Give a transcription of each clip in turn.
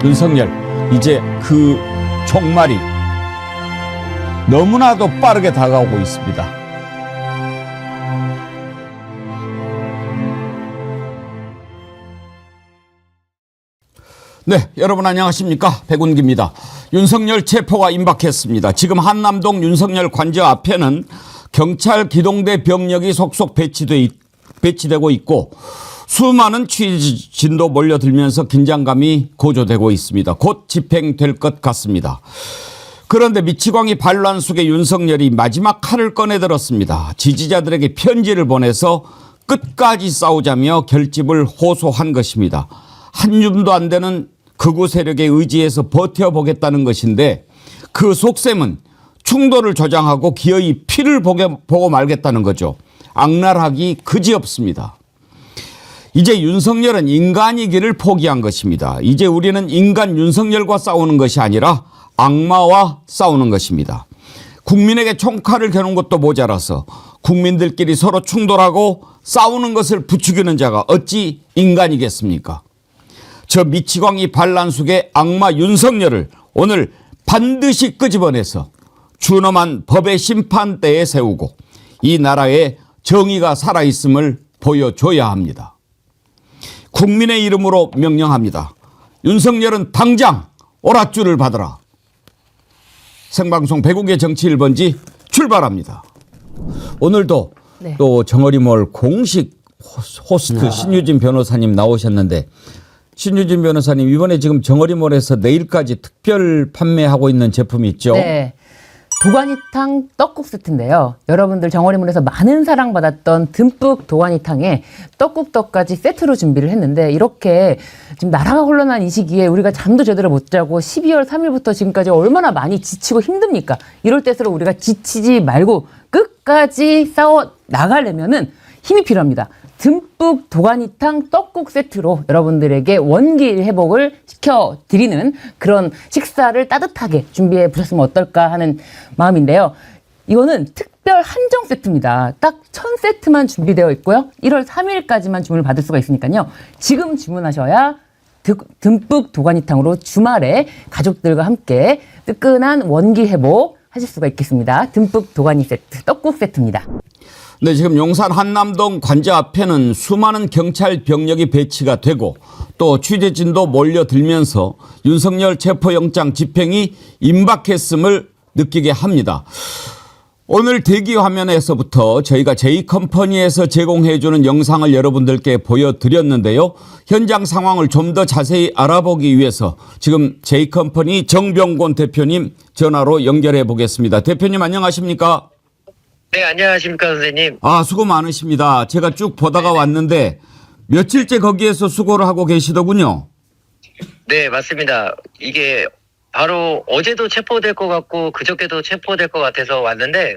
윤석열, 이제 그 종말이 너무나도 빠르게 다가오고 있습니다. 네, 여러분 안녕하십니까? 백운기입니다. 윤석열 체포가 임박했습니다. 지금 한남동 윤석열 관저 앞에는 경찰 기동대 병력이 속속 배치되고 있고 수많은 취재진도 몰려들면서 긴장감이 고조되고 있습니다. 곧 집행될 것 같습니다. 그런데 미치광이 반란 속에 윤석열이 마지막 칼을 꺼내들었습니다. 지지자들에게 편지를 보내서 끝까지 싸우자며 결집을 호소한 것입니다. 한 줌도 안 되는 극우 세력의 의지에서 버텨보겠다는 것인데 그 속셈은 충돌을 조장하고 기어이 피를 보고 말겠다는 거죠. 악랄하기 그지없습니다. 이제 윤석열은 인간이기를 포기한 것입니다. 이제 우리는 인간 윤석열과 싸우는 것이 아니라 악마와 싸우는 것입니다. 국민에게 총칼을 겨눈 것도 모자라서 국민들끼리 서로 충돌하고 싸우는 것을 부추기는 자가 어찌 인간이겠습니까? 저 미치광이 반란숙의 악마 윤석열을 오늘 반드시 끄집어내서 준엄한 법의 심판대에 세우고 이 나라에 정의가 살아있음을 보여줘야 합니다. 국민의 이름으로 명령합니다. 윤석열은 당장 오랏줄을 받으라. 생방송 백운기의 정치 1번지 출발합니다. 오늘도 또 정어리몰 공식 호스트 신유진 변호사님 나오셨는데 신유진 변호사님 이번에 지금 정어리몰에서 내일까지 특별 판매하고 있는 제품이 있죠? 네. 도가니탕 떡국 세트인데요. 여러분들 정어리몰에서 많은 사랑받았던 듬뿍 도가니탕에 떡국떡까지 세트로 준비를 했는데 이렇게 지금 나라가 혼란한 이 시기에 우리가 잠도 제대로 못 자고 12월 3일부터 지금까지 얼마나 많이 지치고 힘듭니까? 이럴 때일수록 우리가 지치지 말고 끝까지 싸워 나가려면은 힘이 필요합니다. 듬뿍 도가니탕 떡국 세트로 여러분들에게 원기 회복을 시켜드리는 그런 식사를 따뜻하게 준비해 보셨으면 어떨까 하는 마음인데요. 이거는 특별 한정 세트입니다. 딱 1000세트만 준비되어 있고요. 1월 3일까지만 주문을 받을 수가 있으니까요. 지금 주문하셔야 듬뿍 도가니탕으로 주말에 가족들과 함께 뜨끈한 원기 회복 하실 수가 있겠습니다. 듬뿍 도가니 세트, 떡국 세트입니다. 네, 지금 용산 한남동 관저 앞에는 수많은 경찰 병력이 배치가 되고 또 취재진도 몰려들면서 윤석열 체포영장 집행이 임박했음을 느끼게 합니다. 오늘 대기 화면에서부터 저희가 J컴퍼니에서 제공해주는 영상을 여러분들께 보여드렸는데요. 현장 상황을 좀 더 자세히 알아보기 위해서 지금 J컴퍼니 정병곤 대표님 전화로 연결해 보겠습니다. 대표님 안녕하십니까? 네, 안녕하십니까, 선생님. 수고 많으십니다. 제가 쭉 보다가 왔는데 며칠째 거기에서 수고를 하고 계시더군요. 네, 맞습니다. 이게 바로 어제도 체포될 것 같고 그저께도 체포될 것 같아서 왔는데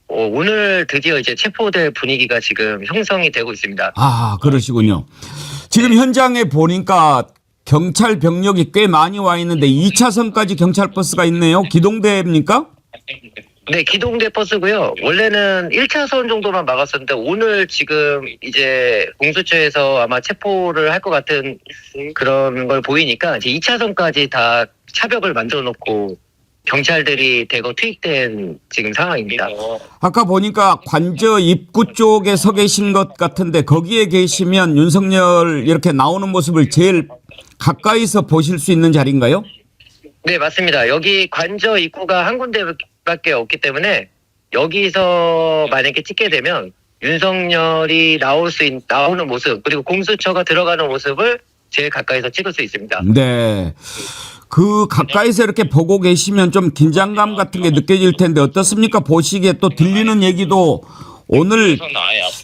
오늘 드디어 이제 체포될 분위기가 지금 형성이 되고 있습니다. 그러시군요. 지금 현장에 보니까 경찰 병력이 꽤 많이 와 있는데 2차선까지 경찰 버스가 있네요. 기동대입니까? 네, 기동대 버스고요. 원래는 1차선 정도만 막았었는데 오늘 지금 이제 공수처에서 아마 체포를 할 것 같은 그런 걸 보이니까 이제 2차선까지 다 차벽을 만들어 놓고 경찰들이 대거 투입된 지금 상황입니다. 아까 보니까 관저 입구 쪽에 서 계신 것 같은데 거기에 계시면 윤석열 이렇게 나오는 모습을 제일 가까이서 보실 수 있는 자리인가요? 네, 맞습니다. 여기 관저 입구가 한 군데밖에 없기 때문에 여기서 만약에 찍게 되면 윤석열이 나오는 모습 그리고 공수처가 들어가는 모습을 제일 가까이서 찍을 수 있습니다. 네. 그 가까이서 이렇게 보고 계시면 좀 긴장감 같은 게 느껴질 텐데 어떻습니까? 보시기에 또 들리는 얘기도 오늘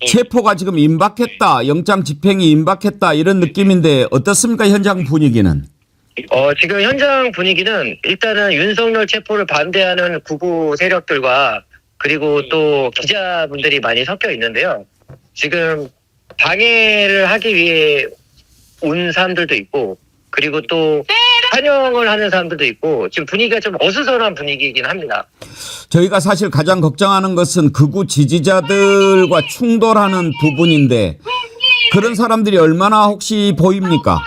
체포가 지금 임박했다, 영장 집행이 임박했다 이런 느낌인데 어떻습니까? 현장 분위기는? 지금 현장 분위기는 일단은 윤석열 체포를 반대하는 극우 세력들과 그리고 또 기자분들이 많이 섞여 있는데요. 지금 방해를 하기 위해 온 사람들도 있고 그리고 또 환영을 하는 사람들도 있고 지금 분위기가 좀 어수선한 분위기이긴 합니다. 저희가 사실 가장 걱정하는 것은 극우 지지자들과 충돌하는 부분인데 그런 사람들이 얼마나 혹시 보입니까?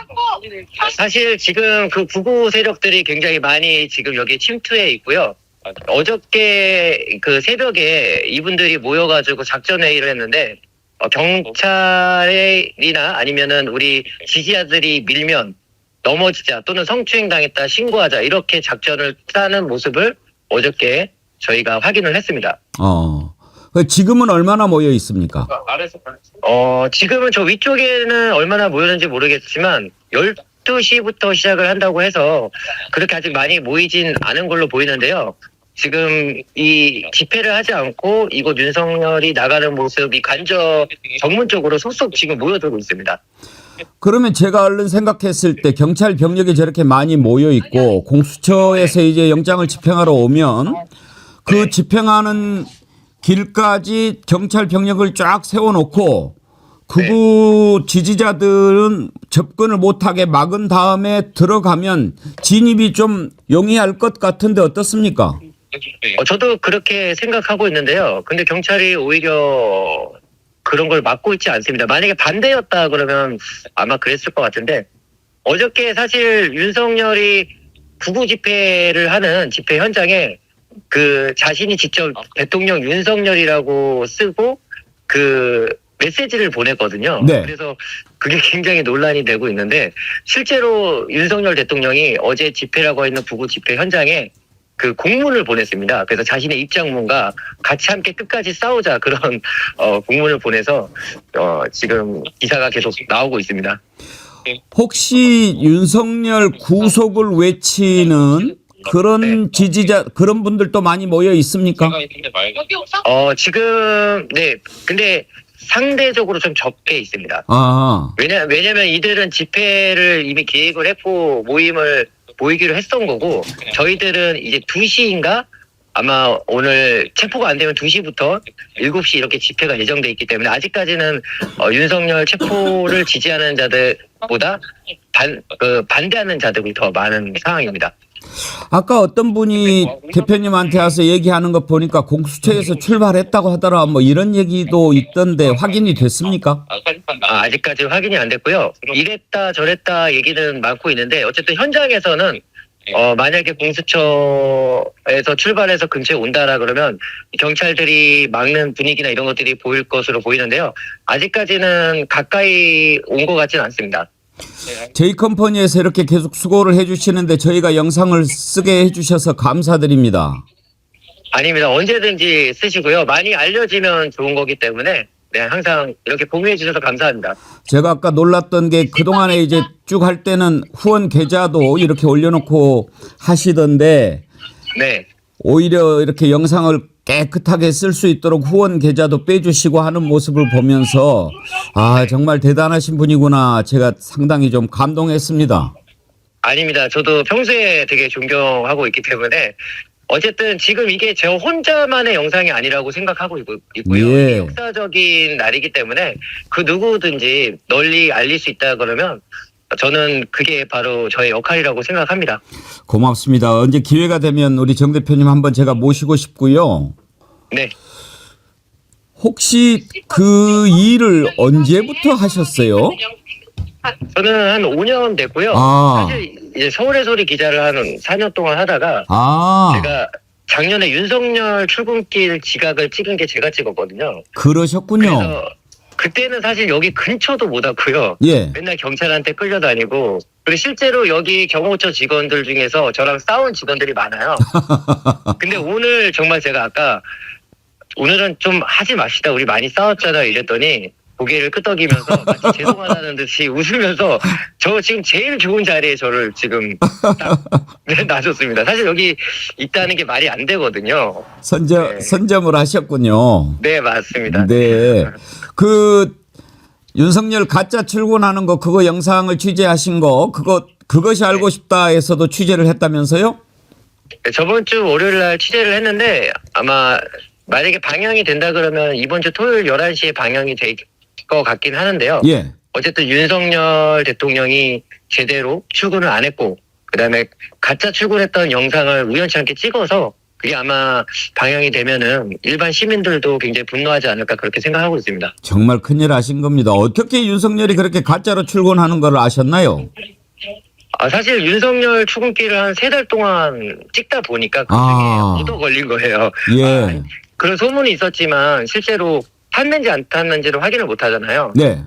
사실 지금 그 구구 세력들이 굉장히 많이 지금 여기 침투해 있고요. 어저께 그 새벽에 이분들이 모여가지고 작전 회의를 했는데 경찰이나 아니면은 우리 지지자들이 밀면 넘어지자 또는 성추행 당했다 신고하자 이렇게 작전을 짜는 모습을 어저께 저희가 확인을 했습니다. 지금은 얼마나 모여 있습니까? 지금은 저 위쪽에는 얼마나 모였는지 모르겠지만 12시부터 시작을 한다고 해서 그렇게 아직 많이 모이진 않은 걸로 보이는데요. 지금 이 집회를 하지 않고 이곳 윤석열이 나가는 모습이 관저 정문 쪽으로 속속 지금 모여들고 있습니다. 그러면 제가 얼른 생각했을 때 경찰 병력이 저렇게 많이 모여 있고 공수처에서 이제 영장을 집행하러 오면 그 집행하는 길까지 경찰 병력을 쫙 세워놓고 극우 지지자들은 접근을 못하게 막은 다음에 들어가면 진입이 좀 용이할 것 같은데 어떻습니까? 저도 그렇게 생각하고 있는데요. 근데 경찰이 오히려 그런 걸 막고 있지 않습니다. 만약에 반대였다 그러면 아마 그랬을 것 같은데 어저께 사실 윤석열이 구구 집회를 하는 집회 현장에 그 자신이 직접 대통령 윤석열이라고 쓰고 그 메시지를 보냈거든요. 네. 그래서 그게 굉장히 논란이 되고 있는데 실제로 윤석열 대통령이 어제 집회라고 있는 구구 집회 현장에 그 공문을 보냈습니다. 그래서 자신의 입장문과 같이 함께 끝까지 싸우자 그런 공문을 보내서 지금 기사가 계속 나오고 있습니다. 혹시 윤석열 구속을 외치는 그런 지지자 그런 분들도 많이 모여 있습니까? 지금 네 근데 상대적으로 좀 적게 있습니다. 왜냐면 이들은 집회를 이미 계획을 했고 모이기로 했던 거고 저희들은 이제 2시인가 아마 오늘 체포가 안 되면 2시부터 7시 이렇게 집회가 예정돼 있기 때문에 아직까지는 윤석열 체포를 지지하는 자들보다 반대하는 자들이 더 많은 상황입니다. 아까 어떤 분이 대표님한테 와서 얘기하는 거 보니까 공수처에서 출발했다고 하더라 뭐 이런 얘기도 있던데 확인이 됐습니까? 아직까지 확인이 안 됐고요. 이랬다 저랬다 얘기는 많고 있는데 어쨌든 현장에서는 만약에 공수처에서 출발해서 근처에 온다라 그러면 경찰들이 막는 분위기나 이런 것들이 보일 것으로 보이는데요. 아직까지는 가까이 온 것 같지는 않습니다. J컴퍼니에서 이렇게 계속 수고를 해주시는데 저희가 영상을 쓰게 해주셔서 감사드립니다. 아닙니다. 언제든지 쓰시고요. 많이 알려지면 좋은 거기 때문에 네, 항상 이렇게 공유해 주셔서 감사합니다. 제가 아까 놀랐던 게 그동안에 이제 쭉 할 때는 후원 계좌도 이렇게 올려놓고 하시던데 네. 오히려 이렇게 영상을 깨끗하게 쓸 수 있도록 후원 계좌도 빼주시고 하는 모습을 보면서 정말 대단하신 분이구나 제가 상당히 좀 감동했습니다. 아닙니다. 저도 평소에 되게 존경하고 있기 때문에 어쨌든 지금 이게 저 혼자만의 영상이 아니라고 생각하고 있고요. 예. 역사적인 날이기 때문에 그 누구든지 널리 알릴 수 있다 그러면 저는 그게 바로 저의 역할이라고 생각합니다. 고맙습니다. 언제 기회가 되면 우리 정 대표님 한번 제가 모시고 싶고요. 네. 혹시 그 일을 언제부터 하셨어요? 저는 한 5년 됐고요. 사실 이제 서울의 소리 기자를 한 4년 동안 하다가 제가 작년에 윤석열 출근길 지각을 찍은 게 제가 찍었거든요. 그러셨군요. 그래서 그때는 사실 여기 근처도 못 왔고요. 예. 맨날 경찰한테 끌려다니고 그리고 실제로 여기 경호처 직원들 중에서 저랑 싸운 직원들이 많아요. 근데 오늘 정말 제가 아까 오늘은 좀 하지 맙시다. 우리 많이 싸웠잖아 이랬더니 고개를 끄덕이면서 마치 죄송하다는 듯이 웃으면서 저 지금 제일 좋은 자리에 저를 지금 딱 놔줬습니다. 사실 여기 있다는 게 말이 안 되거든요. 선점을 하셨군요. 네, 맞습니다. 네. 그 윤석열 가짜 출근하는 거 그거 영상을 취재하신 거 그것이 알고 싶다에서도 취재를 했다면서요? 네, 저번 주 월요일 날 취재를 했는데 아마 만약에 방영이 된다 그러면 이번 주 토요일 11시에 방영이 될 것 같긴 하는데요. 예. 어쨌든 윤석열 대통령이 제대로 출근을 안 했고 그다음에 가짜 출근했던 영상을 우연치 않게 찍어서 그게 아마 방영이 되면은 일반 시민들도 굉장히 분노하지 않을까 그렇게 생각하고 있습니다. 정말 큰일 하신 겁니다. 어떻게 윤석열이 그렇게 가짜로 출근하는 걸 아셨나요? 사실 윤석열 출근길을 한 3달 동안 찍다 보니까 그중에 얻어 걸린 거예요. 예. 그런 소문이 있었지만 실제로 탔는지 안 탔는지를 확인을 못 하잖아요. 네.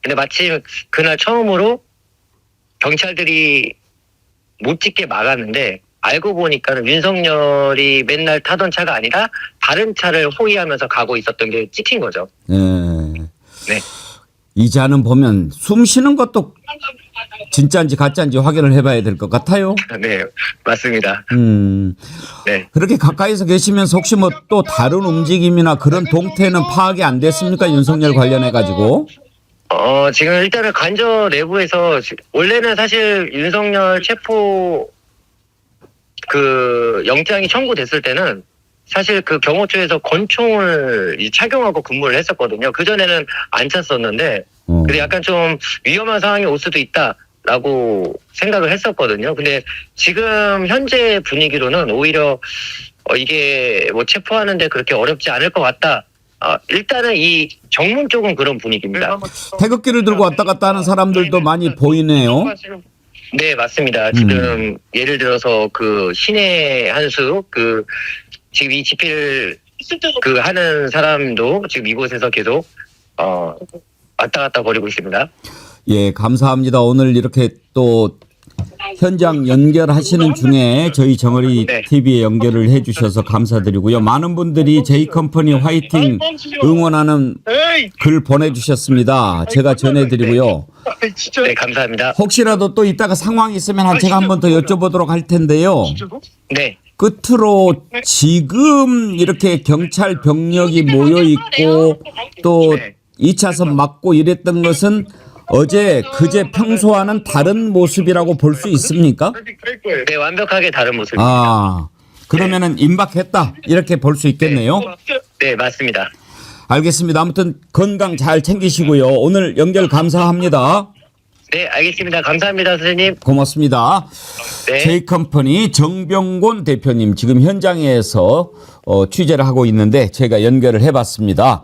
근데 마침 그날 처음으로 경찰들이 못 찍게 막았는데 알고 보니까는 윤석열이 맨날 타던 차가 아니라 다른 차를 호위하면서 가고 있었던 게 찍힌 거죠. 네. 네. 이자는 보면 숨 쉬는 것도 진짜인지 가짜인지 확인을 해봐야 될 것 같아요. 네, 맞습니다. 네. 그렇게 가까이서 계시면서 혹시 뭐 또 다른 움직임이나 그런 동태는 파악이 안 됐습니까? 윤석열 관련해 가지고. 지금 일단은 관저 내부에서 원래는 사실 윤석열 체포 그 영장이 청구됐을 때는 사실 그 경호처에서 권총을 착용하고 근무를 했었거든요. 그전에는 안 찼었는데 근데 약간 좀 위험한 상황이 올 수도 있다라고 생각을 했었거든요. 근데 지금 현재 분위기로는 오히려 이게 뭐 체포하는데 그렇게 어렵지 않을 것 같다. 일단은 이 정문 쪽은 그런 분위기입니다. 태극기를 들고 왔다 갔다 하는 사람들도 많이 보이네요. 네, 맞습니다. 지금 예를 들어서 그 신의 한수 그 지금 이 집회를 그 하는 사람도 지금 이곳에서 계속 왔다 갔다 거리고 있습니다. 예, 감사합니다. 오늘 이렇게 또 현장 연결하시는 중에 저희 정어리 네. TV에 연결을 해주셔서 감사드리고요. 많은 분들이 J컴퍼니 화이팅 응원하는 글 보내주셨습니다. 제가 전해드리고요. 네, 감사합니다. 혹시라도 또 이따가 상황이 있으면 제가 한 번 더 여쭤보도록 할 텐데요. 네. 끝으로 지금 이렇게 경찰 병력이 모여 있고 또 네. 2차선 막고 이랬던 것은 어제 그제 평소와는 다른 모습이라고 볼 수 있습니까? 네, 완벽하게 다른 모습입니다. 그러면은 임박했다 이렇게 볼 수 있겠네요. 네, 맞습니다. 알겠습니다. 아무튼 건강 잘 챙기시고요. 오늘 연결 감사합니다. 네, 알겠습니다. 감사합니다, 선생님. 고맙습니다. 네. J컴퍼니 정병곤 대표님 지금 현장에서 취재를 하고 있는데 제가 연결을 해봤습니다.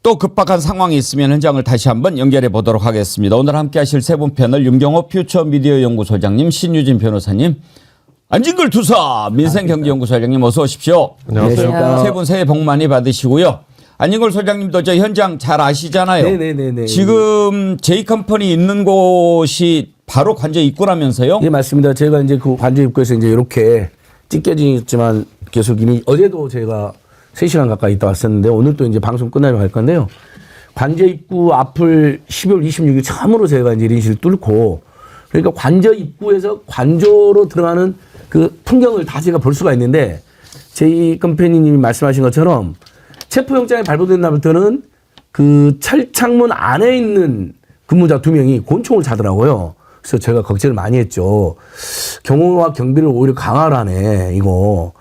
또 급박한 상황이 있으면 현장을 다시 한번 연결해 보도록 하겠습니다. 오늘 함께 하실 세 분 패널 윤경호 퓨처미디어 연구소장님, 신유진 변호사님, 안진걸 투사 민생경제연구소장님 어서 오십시오. 안녕하세요. 세 분 새해 복 많이 받으시고요. 안진걸 소장님도 저 현장 잘 아시잖아요. 네네네. 지금 J컴퍼니 있는 곳이 바로 관저 입구라면서요? 예, 맞습니다. 제가 이제 그 관저 입구에서 이제 이렇게 찢겨지지만 계속 이미 어제도 제가 3시간 가까이 있다 왔었는데 오늘 또 이제 방송 끝나면 갈 건데요. 관저 입구 앞을 12월 26일 처음으로 제가 이제 1인실 뚫고 그러니까 관저 입구에서 관저로 들어가는 그 풍경을 다 제가 볼 수가 있는데 J컴퍼니님이 말씀하신 것처럼 체포영장이 발부된 날부터는 그 철창문 안에 있는 근무자 2명이 권총을 차더라고요. 그래서 제가 걱정을 많이 했죠. 경호와 경비를 오히려 강화를 하네, 이거.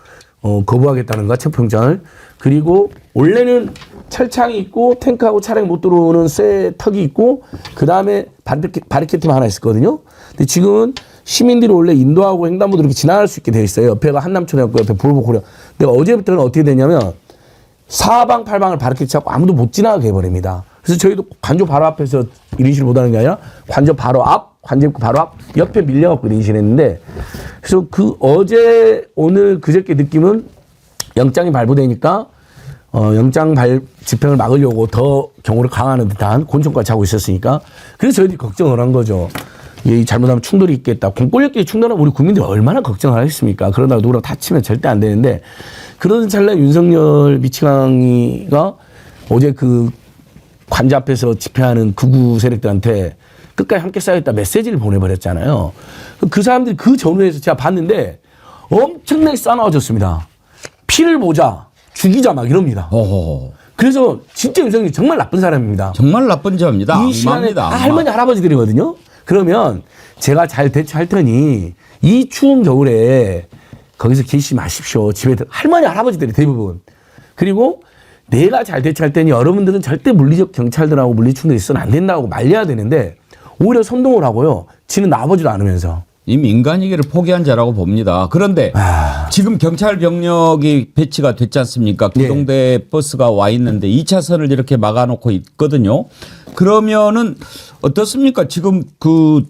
거부하겠다는가, 체포영장을. 그리고 원래는 철창이 있고 탱크하고 차량이 못 들어오는 쇠 턱이 있고 그 다음에 바리케이트가 하나 있었거든요. 근데 지금은 시민들이 원래 인도하고 횡단보도 이렇게 지나갈 수 있게 돼 있어요. 옆에가 한남초등학교, 옆에 불보고려. 근데 어제부터는 어떻게 됐냐면 사방 팔방을 바리케이트 잡고 아무도 못 지나가게 해버립니다. 그래서 저희도 관저 바로 앞에서 1인실 못 하는 게 아니라 관저 바로 앞, 관저 입구 바로 앞, 옆에 밀려갖고 1인실 했는데 그래서 그 어제, 오늘, 그저께 느낌은 영장이 발부되니까 영장 집행을 막으려고 더 경호를 강화하는 듯한 권총까지 하고 있었으니까 그래서 저희들이 걱정을 한 거죠. 이 잘못하면 충돌이 있겠다. 공권력끼리 충돌하면 우리 국민들이 얼마나 걱정을 하겠습니까? 그러다가 누구랑 다치면 절대 안 되는데 그러던 찰나에 윤석열 미치광이가 어제 그 관저 앞에서 집회하는 극우 세력들한테 끝까지 함께 싸우겠다 메시지를 보내버렸잖아요. 그 사람들이 그 전후에서 제가 봤는데 엄청나게 싸나워졌습니다. 피를 보자, 죽이자 막 이럽니다. 어허. 그래서 진짜 윤석열이 정말 나쁜 사람입니다. 정말 나쁜 점입니다. 이 시간에 악마입니다. 다 할머니 할아버지들이거든요. 그러면 제가 잘 대처할 테니 이 추운 겨울에 거기서 계시지 마십시오. 집에 할머니 할아버지들이 대부분. 그리고 내가 잘 대처할 테니 여러분들은 절대 물리적 경찰들하고 물리충돌이 있어는 안 된다고 말려야 되는데 오히려 선동을 하고요. 지는 나아보지도 않으면서. 이미 인간이기를 포기한 자라고 봅니다. 그런데 지금 경찰 병력이 배치가 됐지 않습니까? 기동대 버스가 와 있는데 2차선을 이렇게 막아놓고 있거든요. 그러면은 어떻습니까? 지금 그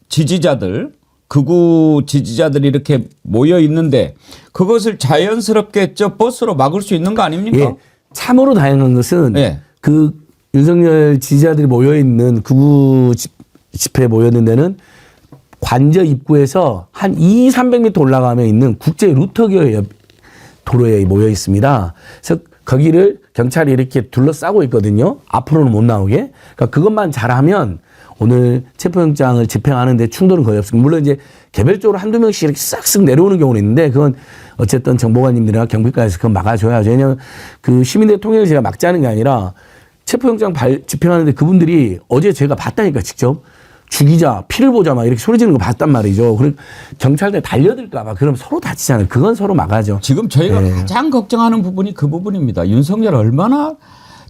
지지자들, 극우 지지자들이 이렇게 모여 있는데 그것을 자연스럽게 저 버스로 막을 수 있는 거 아닙니까? 예, 참으로 다양한 것은 예. 그 윤석열 지지자들이 모여 있는 극우 집회에 모여 있는 데는 관저 입구에서 한 200~300m 올라가면 있는 국제 루터기어 도로에 모여 있습니다. 그래서 거기를 경찰이 이렇게 둘러싸고 있거든요. 앞으로는 못 나오게. 그러니까 그것만 잘하면 오늘 체포영장을 집행하는데 충돌은 거의 없습니다. 물론 이제 개별적으로 한두 명씩 이렇게 싹쓱 내려오는 경우는 있는데 그건 어쨌든 정보관님들이나 경비과에서 그건 막아줘야죠. 왜냐하면 그 시민의 통행을 제가 막자는 게 아니라 체포영장 집행하는데 그분들이 어제 제가 봤다니까 직접 죽이자, 피를 보자 막 이렇게 소리 지르는 거 봤단 말이죠. 그리고 경찰대 달려들까봐 그럼 서로 다치잖아요. 그건 서로 막아죠. 지금 저희가 가장 걱정하는 부분이 그 부분입니다. 윤석열 얼마나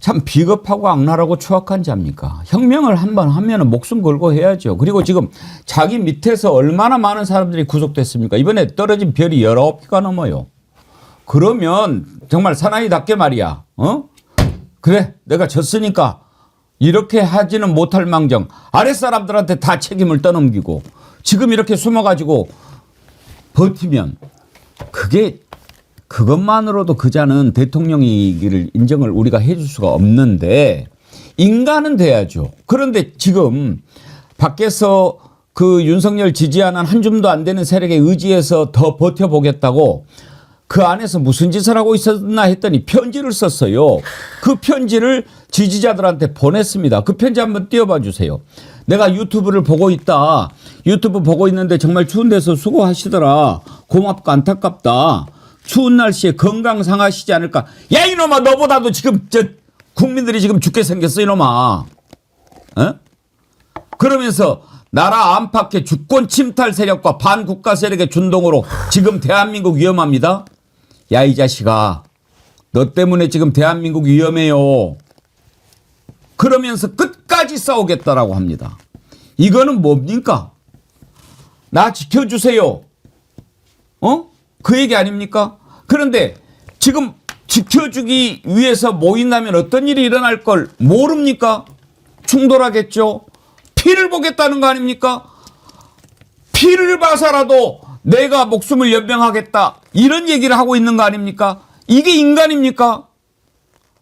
참 비겁하고 악랄하고 추악한 자입니까? 혁명을 한번 하면은 목숨 걸고 해야죠. 그리고 지금 자기 밑에서 얼마나 많은 사람들이 구속됐습니까? 이번에 떨어진 별이 19개가 넘어요. 그러면 정말 사나이답게 말이야. 그래, 내가 졌으니까 이렇게 하지는 못할 망정 아랫사람들한테 다 책임을 떠넘기고 지금 이렇게 숨어가지고 버티면 그것만으로도 그자는 대통령이기를 인정을 우리가 해줄 수가 없는데 인간은 돼야죠. 그런데 지금 밖에서 그 윤석열 지지하는 한 줌도 안 되는 세력에 의지해서 더 버텨보겠다고 그 안에서 무슨 짓을 하고 있었나 했더니 편지를 썼어요. 그 편지를 지지자들한테 보냈습니다. 그 편지 한번 띄워봐 주세요. 내가 유튜브를 보고 있다. 유튜브 보고 있는데 정말 추운 데서 수고하시더라. 고맙고 안타깝다. 추운 날씨에 건강 상하시지 않을까. 야 이놈아 너보다도 지금 국민들이 지금 죽게 생겼어 이놈아. 그러면서 나라 안팎의 주권 침탈 세력과 반국가 세력의 준동으로 지금 대한민국 위험합니다. 야 이 자식아 너 때문에 지금 대한민국 위험해요. 그러면서 끝까지 싸우겠다라고 합니다. 이거는 뭡니까? 나 지켜주세요. 그 얘기 아닙니까? 그런데 지금 지켜주기 위해서 모인다면 어떤 일이 일어날 걸 모릅니까? 충돌하겠죠. 피를 보겠다는 거 아닙니까? 피를 봐서라도 내가 목숨을 연명하겠다. 이런 얘기를 하고 있는 거 아닙니까? 이게 인간입니까?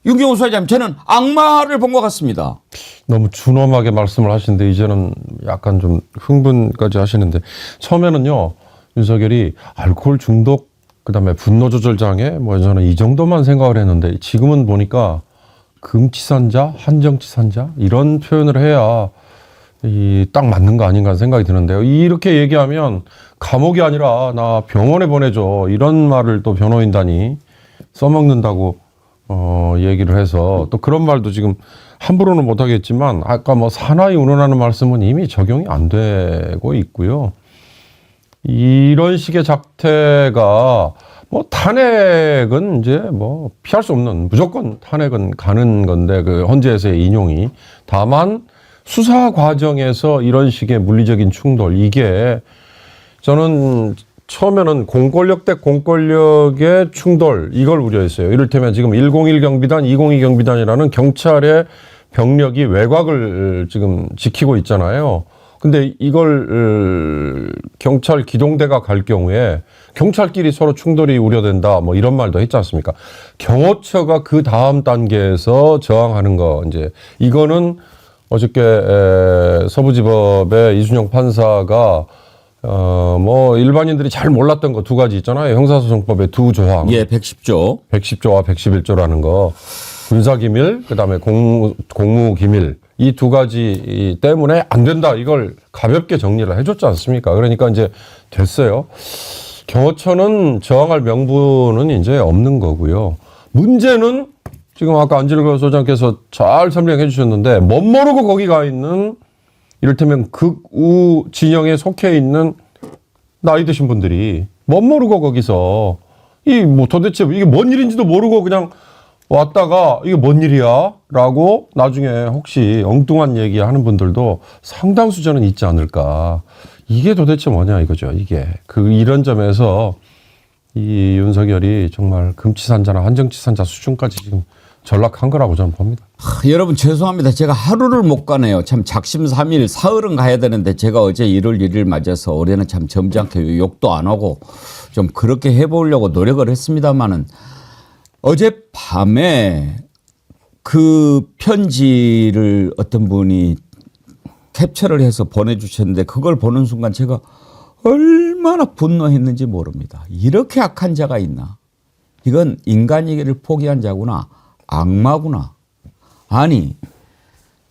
윤경호 소장님, 저는 악마를 본 것 같습니다. 너무 준엄하게 말씀을 하시는데 이제는 약간 좀 흥분까지 하시는데 처음에는요 윤석열이 알코올 중독 그다음에 분노 조절 장애 뭐 저는 이 정도만 생각을 했는데 지금은 보니까 금치산자, 한정치산자 이런 표현을 해야 딱 맞는 거 아닌가 하는 생각이 드는데요. 이렇게 얘기하면 감옥이 아니라 나 병원에 보내줘 이런 말을 또 변호인단이 써먹는다고 얘기를 해서 또 그런 말도 지금 함부로는 못하겠지만 아까 뭐 사나이 운운하는 말씀은 이미 적용이 안 되고 있고요. 이런 식의 작태가 뭐 탄핵은 이제 뭐 피할 수 없는 무조건 탄핵은 가는 건데 그 헌재에서의 인용이 다만 수사 과정에서 이런 식의 물리적인 충돌 이게 저는 처음에는 공권력 대 공권력의 충돌 이걸 우려했어요. 이를테면 지금 101 경비단, 202 경비단이라는 경찰의 병력이 외곽을 지금 지키고 있잖아요. 근데 이걸 경찰 기동대가 갈 경우에 경찰끼리 서로 충돌이 우려된다 뭐 이런 말도 했지 않습니까? 경호처가 그 다음 단계에서 저항하는 거 이제 이거는 어저께 서부지법의 이순영 판사가 뭐 일반인들이 잘 몰랐던 거 두 가지 있잖아요. 형사소송법의 두 조항. 예, 110조. 110조와 111조라는 거. 군사기밀, 그다음에 공무기밀. 이 두 가지 때문에 안 된다. 이걸 가볍게 정리를 해줬지 않습니까? 그러니까 이제 됐어요. 경호처는 저항할 명분은 이제 없는 거고요. 문제는 지금 아까 안질거 소장께서 잘 설명해 주셨는데 멋모르고 거기 가 있는 이를테면 극우 진영에 속해 있는 나이 드신 분들이 멋모르고 거기서 이 뭐 도대체 이게 뭔 일인지도 모르고 그냥 왔다가 이게 뭔 일이야? 라고 나중에 혹시 엉뚱한 얘기 하는 분들도 상당수 저는 있지 않을까. 이게 도대체 뭐냐 이거죠. 이게. 이런 점에서 이 윤석열이 정말 금치산자나 한정치산자 수준까지 지금 전락한 거라고 저는 봅니다. 여러분 죄송합니다. 제가 하루를 못 가네요. 참 작심삼일 사흘은 가야 되는데 제가 어제 1월 1일 맞아서 올해는 참 점잖게 욕도 안 하고 좀 그렇게 해보려고 노력을 했습니다마는 어젯밤에 그 편지를 어떤 분이 캡처를 해서 보내주셨는데 그걸 보는 순간 제가 얼마나 분노했는지 모릅니다. 이렇게 악한 자가 있나? 이건 인간이기를 포기한 자구나. 악마구나. 아니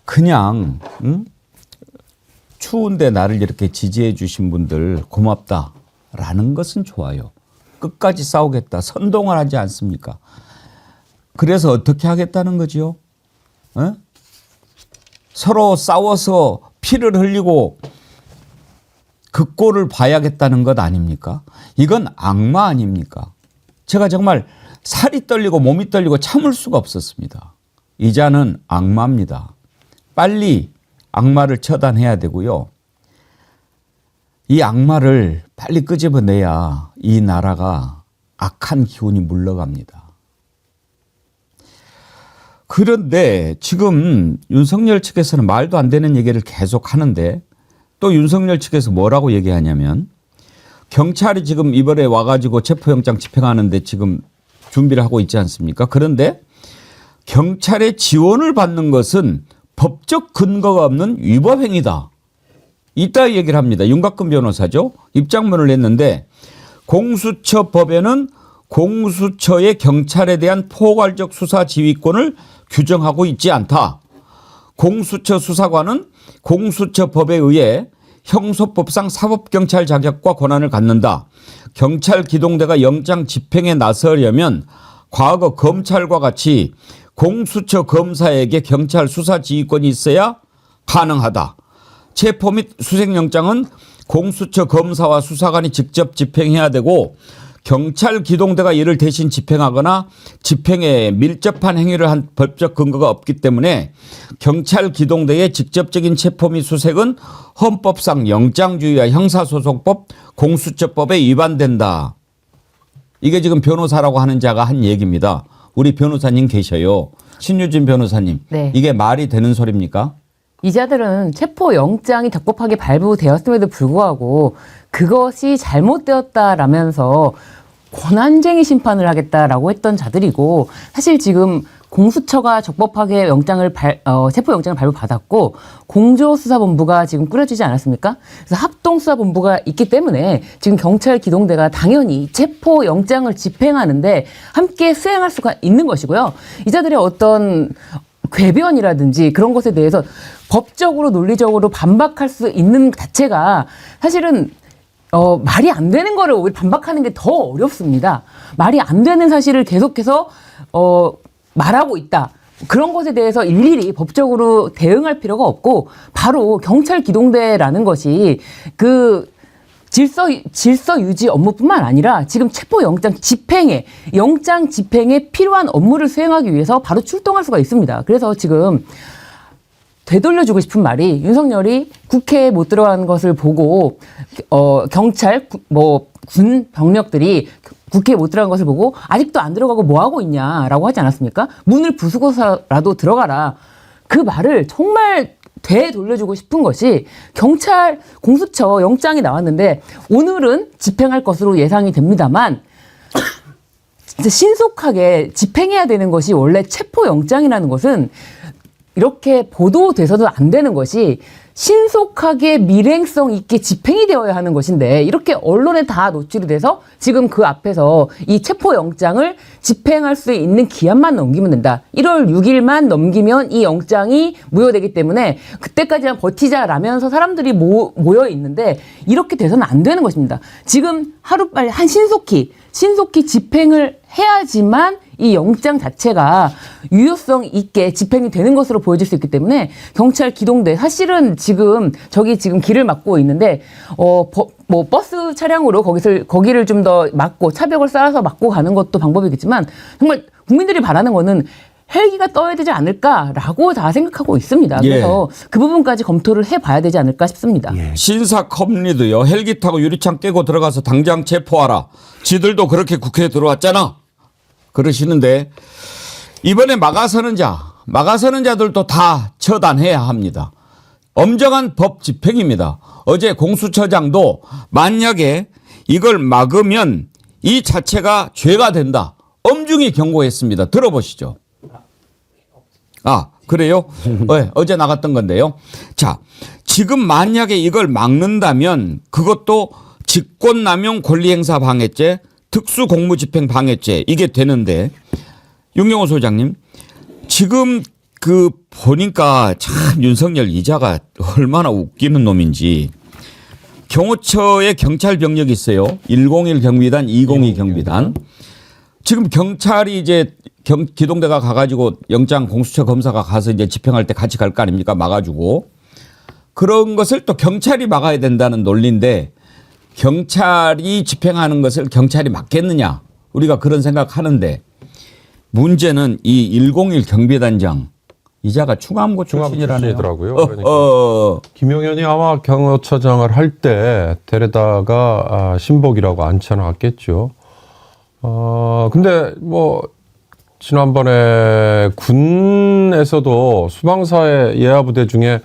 그냥 추운데 나를 이렇게 지지해 주신 분들 고맙다라는 것은 좋아요. 끝까지 싸우겠다. 선동을 하지 않습니까? 그래서 어떻게 하겠다는 거지요? 어? 서로 싸워서 피를 흘리고 그 꼴을 봐야겠다는 것 아닙니까? 이건 악마 아닙니까? 제가 정말 살이 떨리고 몸이 떨리고 참을 수가 없었습니다. 이 자는 악마입니다. 빨리 악마를 처단해야 되고요. 이 악마를 빨리 끄집어내야 이 나라가 악한 기운이 물러갑니다. 그런데 지금 윤석열 측에서는 말도 안 되는 얘기를 계속 하는데 또 윤석열 측에서 뭐라고 얘기하냐면 경찰이 지금 이번에 와가지고 체포영장 집행하는데 지금 준비를 하고 있지 않습니까? 그런데 경찰의 지원을 받는 것은 법적 근거가 없는 위법행위다. 이따 얘기를 합니다. 윤곽근 변호사죠. 입장문을 냈는데 공수처법에는 공수처의 경찰에 대한 포괄적 수사 지휘권을 규정하고 있지 않다. 공수처 수사관은 공수처법에 의해 형소법상 사법경찰 자격과 권한을 갖는다. 경찰 기동대가 영장 집행에 나서려면 과거 검찰과 같이 공수처 검사에게 경찰 수사 지휘권이 있어야 가능하다. 체포 및 수색영장은 공수처 검사와 수사관이 직접 집행해야 되고 경찰 기동대가 이를 대신 집행하거나 집행에 밀접한 행위를 한 법적 근거가 없기 때문에 경찰 기동대의 직접적인 체포 및 수색은 헌법상 영장주의와 형사소송법, 공수처법에 위반된다. 이게 지금 변호사라고 하는 자가 한 얘기입니다. 우리 변호사님 계셔요. 신유진 변호사님. 네. 이게 말이 되는 소리입니까? 이 자들은 체포 영장이 적법하게 발부되었음에도 불구하고 그것이 잘못되었다라면서 권한쟁의 심판을 하겠다라고 했던 자들이고 사실 지금 공수처가 적법하게 체포 영장을 발부받았고 공조수사본부가 지금 꾸려지지 않았습니까? 그래서 합동수사본부가 있기 때문에 지금 경찰 기동대가 당연히 체포 영장을 집행하는데 함께 수행할 수가 있는 것이고요. 이 자들의 어떤 궤변이라든지 그런 것에 대해서 법적으로 논리적으로 반박할 수 있는 자체가 사실은 말이 안 되는 거를 오히려 반박하는 게 더 어렵습니다. 말이 안 되는 사실을 계속해서 말하고 있다. 그런 것에 대해서 일일이 법적으로 대응할 필요가 없고 바로 경찰 기동대라는 것이 그 질서 유지 업무뿐만 아니라 지금 체포 영장 집행에 필요한 업무를 수행하기 위해서 바로 출동할 수가 있습니다. 그래서 지금 되돌려주고 싶은 말이 윤석열이 국회에 못 들어간 것을 보고 경찰 군 병력들이 국회에 못 들어간 것을 보고 아직도 안 들어가고 뭐 하고 있냐라고 하지 않았습니까? 문을 부수고서라도 들어가라. 그 말을 정말 되돌려주고 싶은 것이 경찰 공수처 영장이 나왔는데 오늘은 집행할 것으로 예상이 됩니다만 신속하게 집행해야 되는 것이 원래 체포 영장이라는 것은 이렇게 보도돼서도 안 되는 것이 신속하게 밀행성 있게 집행이 되어야 하는 것인데 이렇게 언론에 다 노출이 돼서 지금 그 앞에서 이 체포영장을 집행할 수 있는 기한만 넘기면 된다. 1월 6일만 넘기면 이 영장이 무효되기 때문에 그때까지만 버티자라면서 사람들이 모여 있는데 이렇게 돼서는 안 되는 것입니다. 지금 하루빨리 신속히 집행을 해야지만 이 영장 자체가 유효성 있게 집행이 되는 것으로 보여질 수 있기 때문에 경찰 기동대 사실은 지금 길을 막고 있는데 버스 차량으로 거기를 좀 더 막고 차벽을 쌓아서 막고 가는 것도 방법이겠지만 정말 국민들이 바라는 거는 헬기가 떠야 되지 않을까라고 다 생각하고 있습니다. 그래서 그 부분까지 검토를 해봐야 되지 않을까 싶습니다. 신사 컴리도요. 헬기 타고 유리창 깨고 들어가서 당장 체포하라. 지들도 그렇게 국회에 들어왔잖아. 그러시는데 이번에 막아서는 자들도 다 처단해야 합니다. 엄정한 법 집행입니다. 어제 공수처장도 만약에 이걸 막으면 이 자체가 죄가 된다. 엄중히 경고했습니다. 들어보시죠. 아, 그래요? 네, 어제 나갔던 건데요. 자, 지금 만약에 이걸 막는다면 그것도 직권남용 권리행사 방해죄, 특수공무집행 방해죄 이게 되는데 윤경호 소장님 지금 그 보니까 참 윤석열 이자가 얼마나 웃기는 놈인지 경호처에 경찰 병력이 있어요. 101 경비단, 202 경비단. 지금 경찰이 이제 기동대가 가가지고 영장 공수처 검사가 가서 이제 집행할 때 같이 갈 거 아닙니까? 막아주고. 그런 것을 또 경찰이 막아야 된다는 논리인데 경찰이 집행하는 것을 경찰이 막겠느냐. 우리가 그런 생각하는데 문제는 이 101 경비단장 이자가 충암고 출신이라네요. 출신이더라고요. 그러니까 김용현이 아마 경호처장을 할 때 데려다가 신복이라고 앉혀놨겠죠. 근데 뭐 지난번에 군에서도 수방사의 예하부대 중에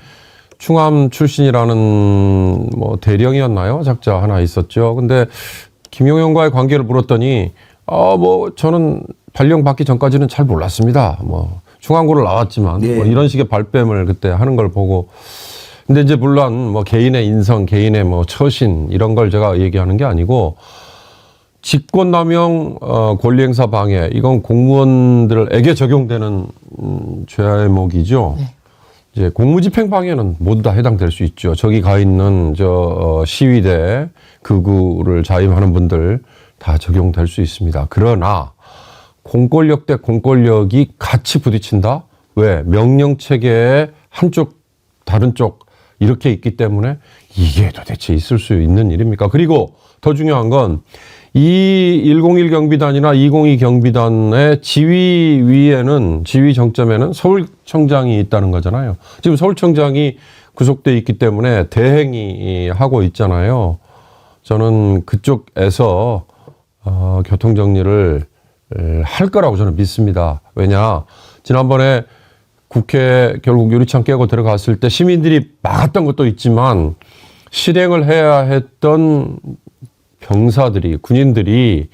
충암 출신이라는 뭐 대령이었나요? 작자 하나 있었죠. 근데 김용현과의 관계를 물었더니 뭐 저는 발령 받기 전까지는 잘 몰랐습니다. 뭐 충암고를 나왔지만 뭐 이런 식의 발뺌을 그때 하는 걸 보고 근데 이제 물론 뭐 개인의 인성, 개인의 뭐 처신 이런 걸 제가 얘기하는 게 아니고 직권남용 권리행사 방해 이건 공무원들에게 적용되는 죄목이죠. 네. 이제 공무집행 방해는 모두 다 해당될 수 있죠. 저기 가 있는 시위대 극우를 자임하는 분들 다 적용될 수 있습니다. 그러나 공권력 대 공권력이 같이 부딪힌다? 왜? 명령 체계의 한쪽 다른 쪽 이렇게 있기 때문에 이게 도대체 있을 수 있는 일입니까? 그리고 더 중요한 건 이 101 경비단이나 202 경비단의 지휘 위에는 지휘 정점에는 서울청장이 있다는 거잖아요. 지금 서울청장이 구속돼 있기 때문에 대행이 하고 있잖아요. 저는 그쪽에서 교통 정리를 할 거라고 저는 믿습니다. 왜냐? 지난번에 국회 결국 유리창 깨고 들어갔을 때 시민들이 막았던 것도 있지만 실행을 해야 했던 병사들이 군인들이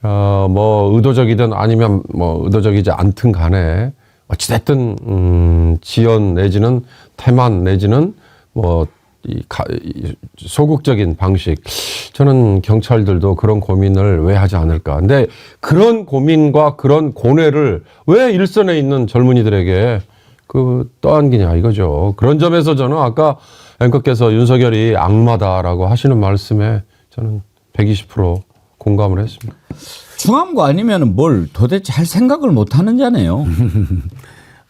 뭐 의도적이든 아니면 뭐 의도적이지 않든 간에 어찌됐든 지연 내지는 태만 내지는 뭐 소극적인 방식 저는 경찰들도 그런 고민을 왜 하지 않을까. 근데 그런 고민과 그런 고뇌를 왜 일선에 있는 젊은이들에게 떠안기냐 이거죠. 그런 점에서 저는 아까 앵커께서 윤석열이 악마다라고 하시는 말씀에 저는 120% 공감을 했습니다. 충암고 아니면 뭘 도대체 할 생각을 못 하는 자네요.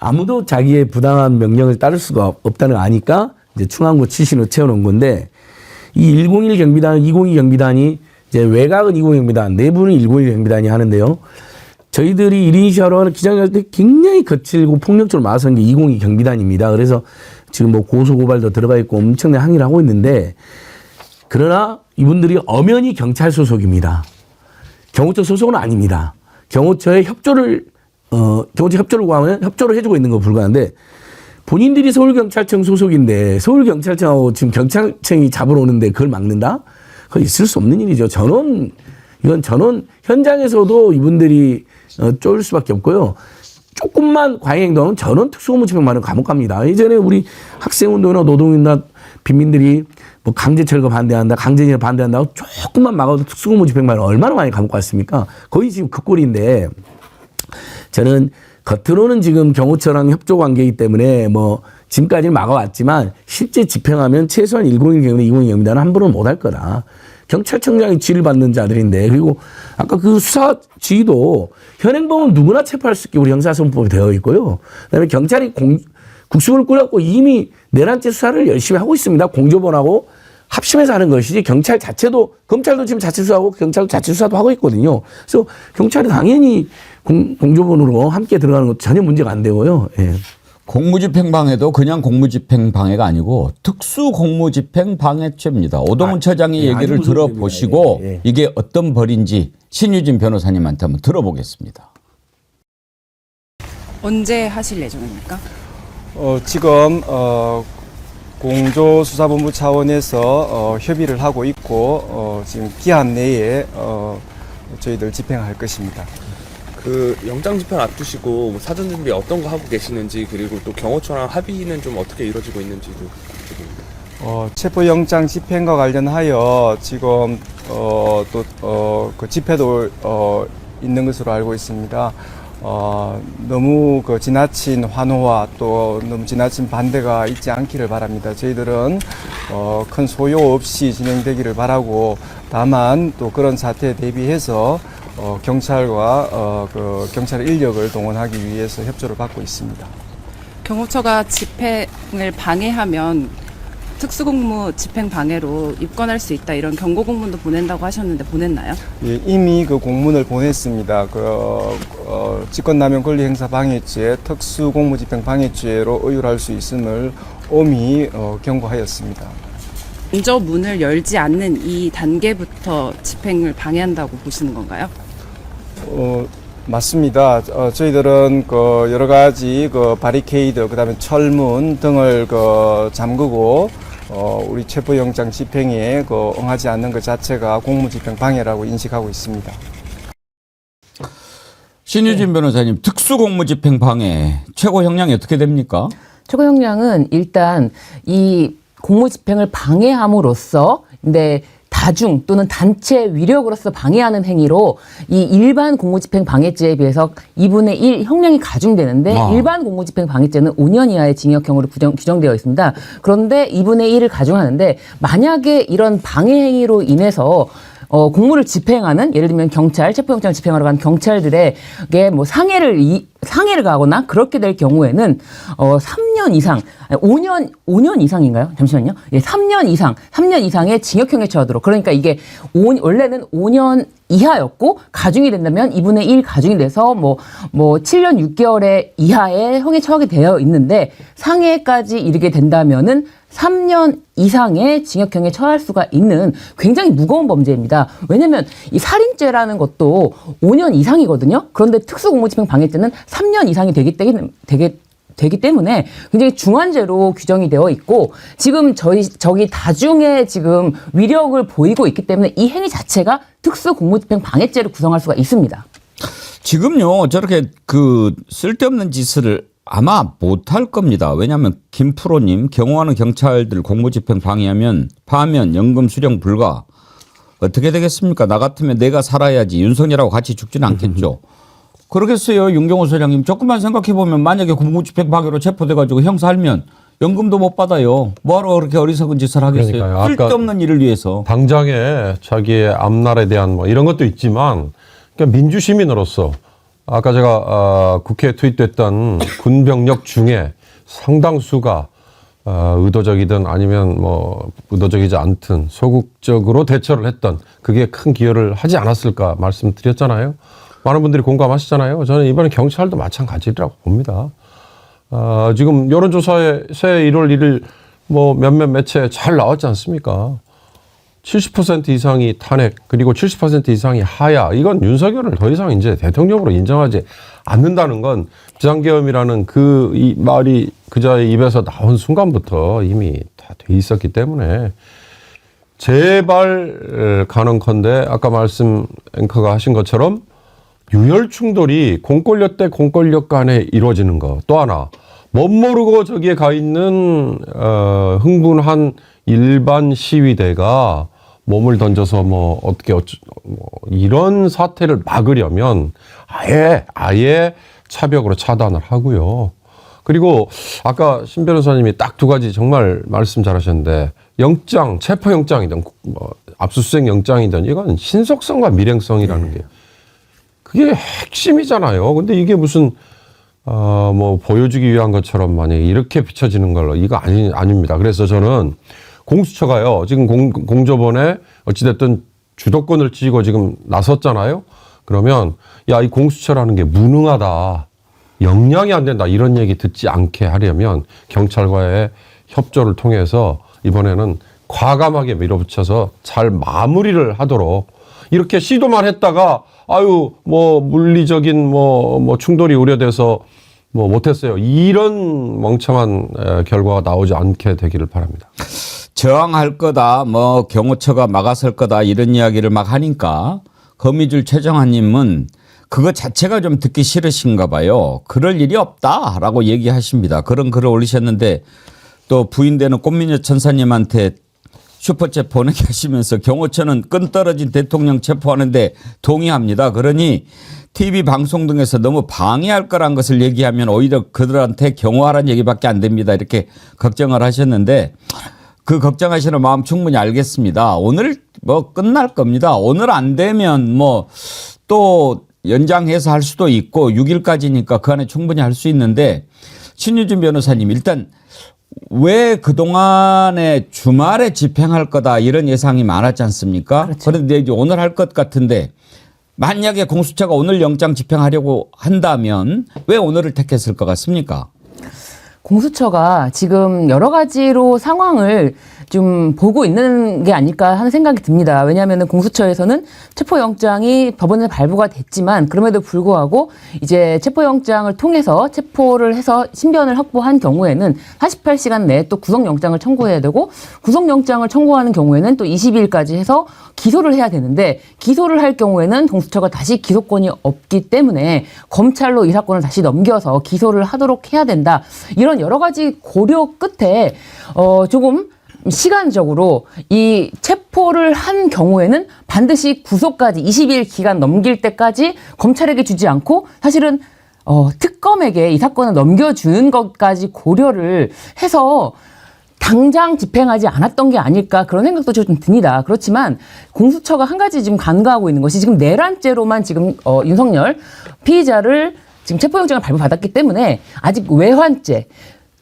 아무도 자기의 부당한 명령을 따를 수가 없다는 거 아니까 이제 충암고 출신으로 채워놓은 건데 이 101 경비단, 202 경비단이 이제 외곽은 202 경비단, 내부는 101 경비단이 하는데요. 저희들이 1인 시하러 하는 기자회견 때 굉장히 거칠고 폭력적으로 막아서는 게 202 경비단입니다. 그래서 지금 뭐 고소고발도 들어가 있고 엄청나게 항의를 하고 있는데 그러나 이분들이 엄연히 경찰 소속입니다. 경호처 소속은 아닙니다. 경호처에 경호처 협조를 구하면 협조를 해주고 있는 거 불가한데 본인들이 서울경찰청 소속인데 서울경찰청하고 지금 경찰청이 잡으러 오는데 그걸 막는다? 그건 있을 수 없는 일이죠. 이건 전원 현장에서도 이분들이 쫄 수밖에 없고요. 조금만 과잉행동하면 전원 특수고무집행만은 감옥 갑니다. 예전에 우리 학생운동이나 노동이나 빈민들이 뭐 강제철거 반대한다, 강제징용 반대한다고 조금만 막아도 특수고무집행만 얼마나 많이 감옥 갔습니까? 거의 지금 그 꼴인데 저는 겉으로는 지금 경호처랑 협조 관계이기 때문에 뭐 지금까지는 막아왔지만 실제 집행하면 최소한 101 경비단, 202 경비단은 함부로 못할 거다. 경찰청장이 지휘를 받는 자들인데 그리고 아까 그 수사 지휘도 현행범은 누구나 체포할 수 있게 우리 형사소송법에 되어 있고요. 그다음에 경찰이 국수를 꾸렸고 이미 내란죄 수사를 열심히 하고 있습니다. 공조본하고 합심해서 하는 것이지 경찰 자체도 검찰도 지금 자체 수사하고 경찰도 자체 수사도 하고 있거든요. 그래서 경찰이 당연히 공조본으로 함께 들어가는 것 전혀 문제가 안 되고요. 예. 공무집행방해도 그냥 공무집행방해가 아니고 특수공무집행방해죄입니다. 오동훈 처장의 얘기를 들어보시고 이게 어떤 벌인지 신유진 변호사님한테 한번 들어보겠습니다. 언제 하실 예정입니까? 지금 공조수사본부 차원에서 협의를 하고 있고 지금 기한 내에 저희들 집행할 것입니다. 그 영장 집행 앞두시고 뭐 사전 준비 어떤 거 하고 계시는지 그리고 또 경호처랑 합의는 좀 어떻게 이루어지고 있는지도 부탁드립니다. 체포영장 집행과 관련하여 지금 그 집회도 있는 것으로 알고 있습니다. 너무 그 지나친 환호와 또 너무 지나친 반대가 있지 않기를 바랍니다. 저희들은 큰 소요 없이 진행되기를 바라고, 다만 또 그런 사태에 대비해서 경찰과 그 경찰 인력을 동원하기 위해서 협조를 받고 있습니다. 경호처가 집행을 방해하면 특수공무 집행 방해로 입건할 수 있다, 이런 경고 공문도 보낸다고 하셨는데 보냈나요? 예, 이미 그 공문을 보냈습니다. 직권남용 권리행사 방해죄, 특수공무집행 방해죄로 의율할 수 있음을 엄히 경고하였습니다. 먼저 문을 열지 않는 이 단계부터 집행을 방해한다고 보시는 건가요? 맞습니다. 저희들은 그 여러 가지 그 바리케이드, 그다음에 철문 등을 잠그고 우리 체포영장 집행에 응하지 않는 것 자체가 공무집행 방해라고 인식하고 있습니다. 신유진 변호사님, 특수공무집행 방해 최고 형량이 어떻게 됩니까? 최고 형량은 일단 이 공무집행을 방해함으로써, 근데 다중 또는 단체 위력으로서 방해하는 행위로 이 일반 공무집행 방해죄에 비해서 2분의 1 형량이 가중되는데, 일반 공무집행 방해죄는 5년 이하의 징역형으로 규정되어 있습니다. 그런데 2분의 1을 가중하는데, 만약에 이런 방해 행위로 인해서 공무를 집행하는, 예를 들면 경찰, 체포영장을 집행하러 간 경찰들에게 뭐 상해를 가거나 그렇게 될 경우에는 3년 이상, 5년 이상인가요? 잠시만요. 예, 3년 이상의 징역형에 처하도록. 그러니까 이게 원래는 5년 이하였고 가중이 된다면 2분의 1 가중이 돼서 뭐 7년 6개월의 이하의 형에 처하게 되어 있는데, 상해까지 이르게 된다면은 3년 이상의 징역형에 처할 수가 있는 굉장히 무거운 범죄입니다. 왜냐하면 이 살인죄라는 것도 5년 이상이거든요. 그런데 특수공무집행 방해죄는 3년 이상이 되기 때문에 굉장히 중한죄로 규정이 되어 있고, 지금 저기 다중의 지금 위력을 보이고 있기 때문에 이 행위 자체가 특수공무집행 방해죄를 구성할 수가 있습니다. 지금요, 저렇게 쓸데없는 짓을 아마 못할 겁니다. 왜냐하면 김프로님, 경호하는 경찰들 공무집행 방해하면 파면 연금 수령 불가. 어떻게 되겠습니까? 나 같으면 내가 살아야지, 윤석열하고 같이 죽지는 않겠죠. 그러겠어요. 윤경호 소장님, 조금만 생각해보면 만약에 공무집행 방해로 체포돼가지고 형사하면 연금도 못 받아요. 뭐하러 그렇게 어리석은 짓을 하겠어요. 그러니까요. 쓸데없는 일을 위해서. 당장에 자기의 앞날에 대한 뭐 이런 것도 있지만, 그러니까 민주시민으로서 아까 제가 국회에 투입됐던 군병력 중에 상당수가 의도적이든 아니면 뭐 의도적이지 않든 소극적으로 대처를 했던, 그게 큰 기여를 하지 않았을까 말씀드렸잖아요. 많은 분들이 공감하시잖아요. 저는 이번에 경찰도 마찬가지라고 봅니다. 지금 여론조사에 새해 1월 1일 뭐 몇몇 매체에 잘 나왔지 않습니까? 70% 이상이 탄핵, 그리고 70% 이상이 하야. 이건 윤석열을 더 이상 이제 대통령으로 인정하지 않는다는 건 비상계엄이라는 이 말이 그자의 입에서 나온 순간부터 이미 다 돼 있었기 때문에, 제발 가능컨대 아까 앵커가 하신 것처럼 유혈 충돌이 공권력 대 공권력 간에 이루어지는 거. 또 하나, 멋모르고 저기에 가 있는 흥분한 일반 시위대가 몸을 던져서 이런 사태를 막으려면 아예 차벽으로 차단을 하고요. 그리고 아까 신 변호사님이 딱 두 가지 정말 말씀 잘하셨는데, 영장, 체포영장이든 압수수색 영장이든 이건 신속성과 밀행성이라는 게 그게 핵심이잖아요. 근데 이게 무슨 보여주기 위한 것처럼 만약에 이렇게 비춰지는 걸로 이거 아닙니다. 그래서 저는 공수처가요, 지금 공조본에 어찌됐든 주도권을 쥐고 지금 나섰잖아요. 그러면 이 공수처라는 게 무능하다, 역량이 안 된다, 이런 얘기 듣지 않게 하려면 경찰과의 협조를 통해서 이번에는 과감하게 밀어붙여서 잘 마무리를 하도록, 이렇게 시도만 했다가 물리적인 충돌이 우려돼서 뭐 못했어요. 이런 멍청한 결과가 나오지 않게 되기를 바랍니다. 저항할 거다, 뭐 경호처가 막아설 거다 이런 이야기를 막 하니까 거미줄 최정환님은 그거 자체가 좀 듣기 싫으신가 봐요. 그럴 일이 없다라고 얘기하십니다. 그런 글을 올리셨는데 또 부인되는 꽃미녀 천사님한테 슈퍼챗 보내게 하시면서 경호처는 끈 떨어진 대통령 체포하는데 동의합니다. 그러니 TV 방송 등에서 너무 방해할 거란 것을 얘기하면 오히려 그들한테 경호하라는 얘기밖에 안 됩니다. 이렇게 걱정을 하셨는데 그 걱정하시는 마음 충분히 알겠습니다. 오늘 뭐 끝날 겁니다. 오늘 안 되면 뭐 또 연장해서 할 수도 있고 6일까지니까 그 안에 충분히 할 수 있는데 신유진 변호사님 일단 왜 그동안에 주말에 집행할 거다 이런 예상이 많았지 않습니까? 그렇죠. 그런데 이제 오늘 할 것 같은데 만약에 공수처가 오늘 영장 집행하려고 한다면 왜 오늘을 택했을 것 같습니까? 공수처가 지금 여러 가지로 상황을 좀 보고 있는 게 아닐까 하는 생각이 듭니다. 왜냐하면 공수처에서는 체포영장이 법원에서 발부가 됐지만 그럼에도 불구하고 이제 체포영장을 통해서 체포를 해서 신변을 확보한 경우에는 48시간 내에 또 구속영장을 청구해야 되고 구속영장을 청구하는 경우에는 또 20일까지 해서 기소를 해야 되는데 기소를 할 경우에는 공수처가 다시 기소권이 없기 때문에 검찰로 이 사건을 다시 넘겨서 기소를 하도록 해야 된다. 이런 여러 가지 고려 끝에 조금 시간적으로 이 체포를 한 경우에는 반드시 구속까지 20일 기간 넘길 때까지 검찰에게 주지 않고 사실은 특검에게 이 사건을 넘겨주는 것까지 고려를 해서 당장 집행하지 않았던 게 아닐까 그런 생각도 좀 듭니다. 그렇지만 공수처가 한 가지 지금 간과하고 있는 것이 지금 내란죄로만 지금 윤석열 피의자를 지금 체포영장을 발부받았기 때문에 아직 외환죄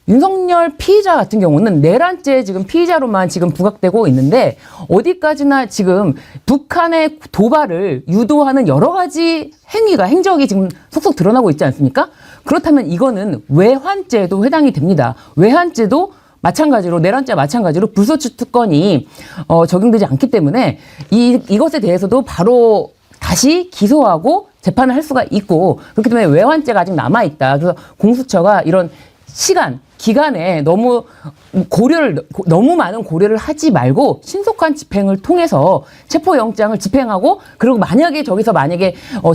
윤석열 피의자 같은 경우는 내란죄 지금 피의자로만 지금 부각되고 있는데 어디까지나 지금 북한의 도발을 유도하는 여러 가지 행적이 지금 속속 드러나고 있지 않습니까? 그렇다면 이거는 외환죄도 해당이 됩니다. 외환죄도 마찬가지로 내란죄와 마찬가지로 불소추 특권이 적용되지 않기 때문에 이것에 대해서도 바로 다시 기소하고 재판을 할 수가 있고 그렇기 때문에 외환죄가 아직 남아있다. 그래서 공수처가 이런 기간에 너무 많은 고려를 하지 말고 신속한 집행을 통해서 체포영장을 집행하고 그리고 만약에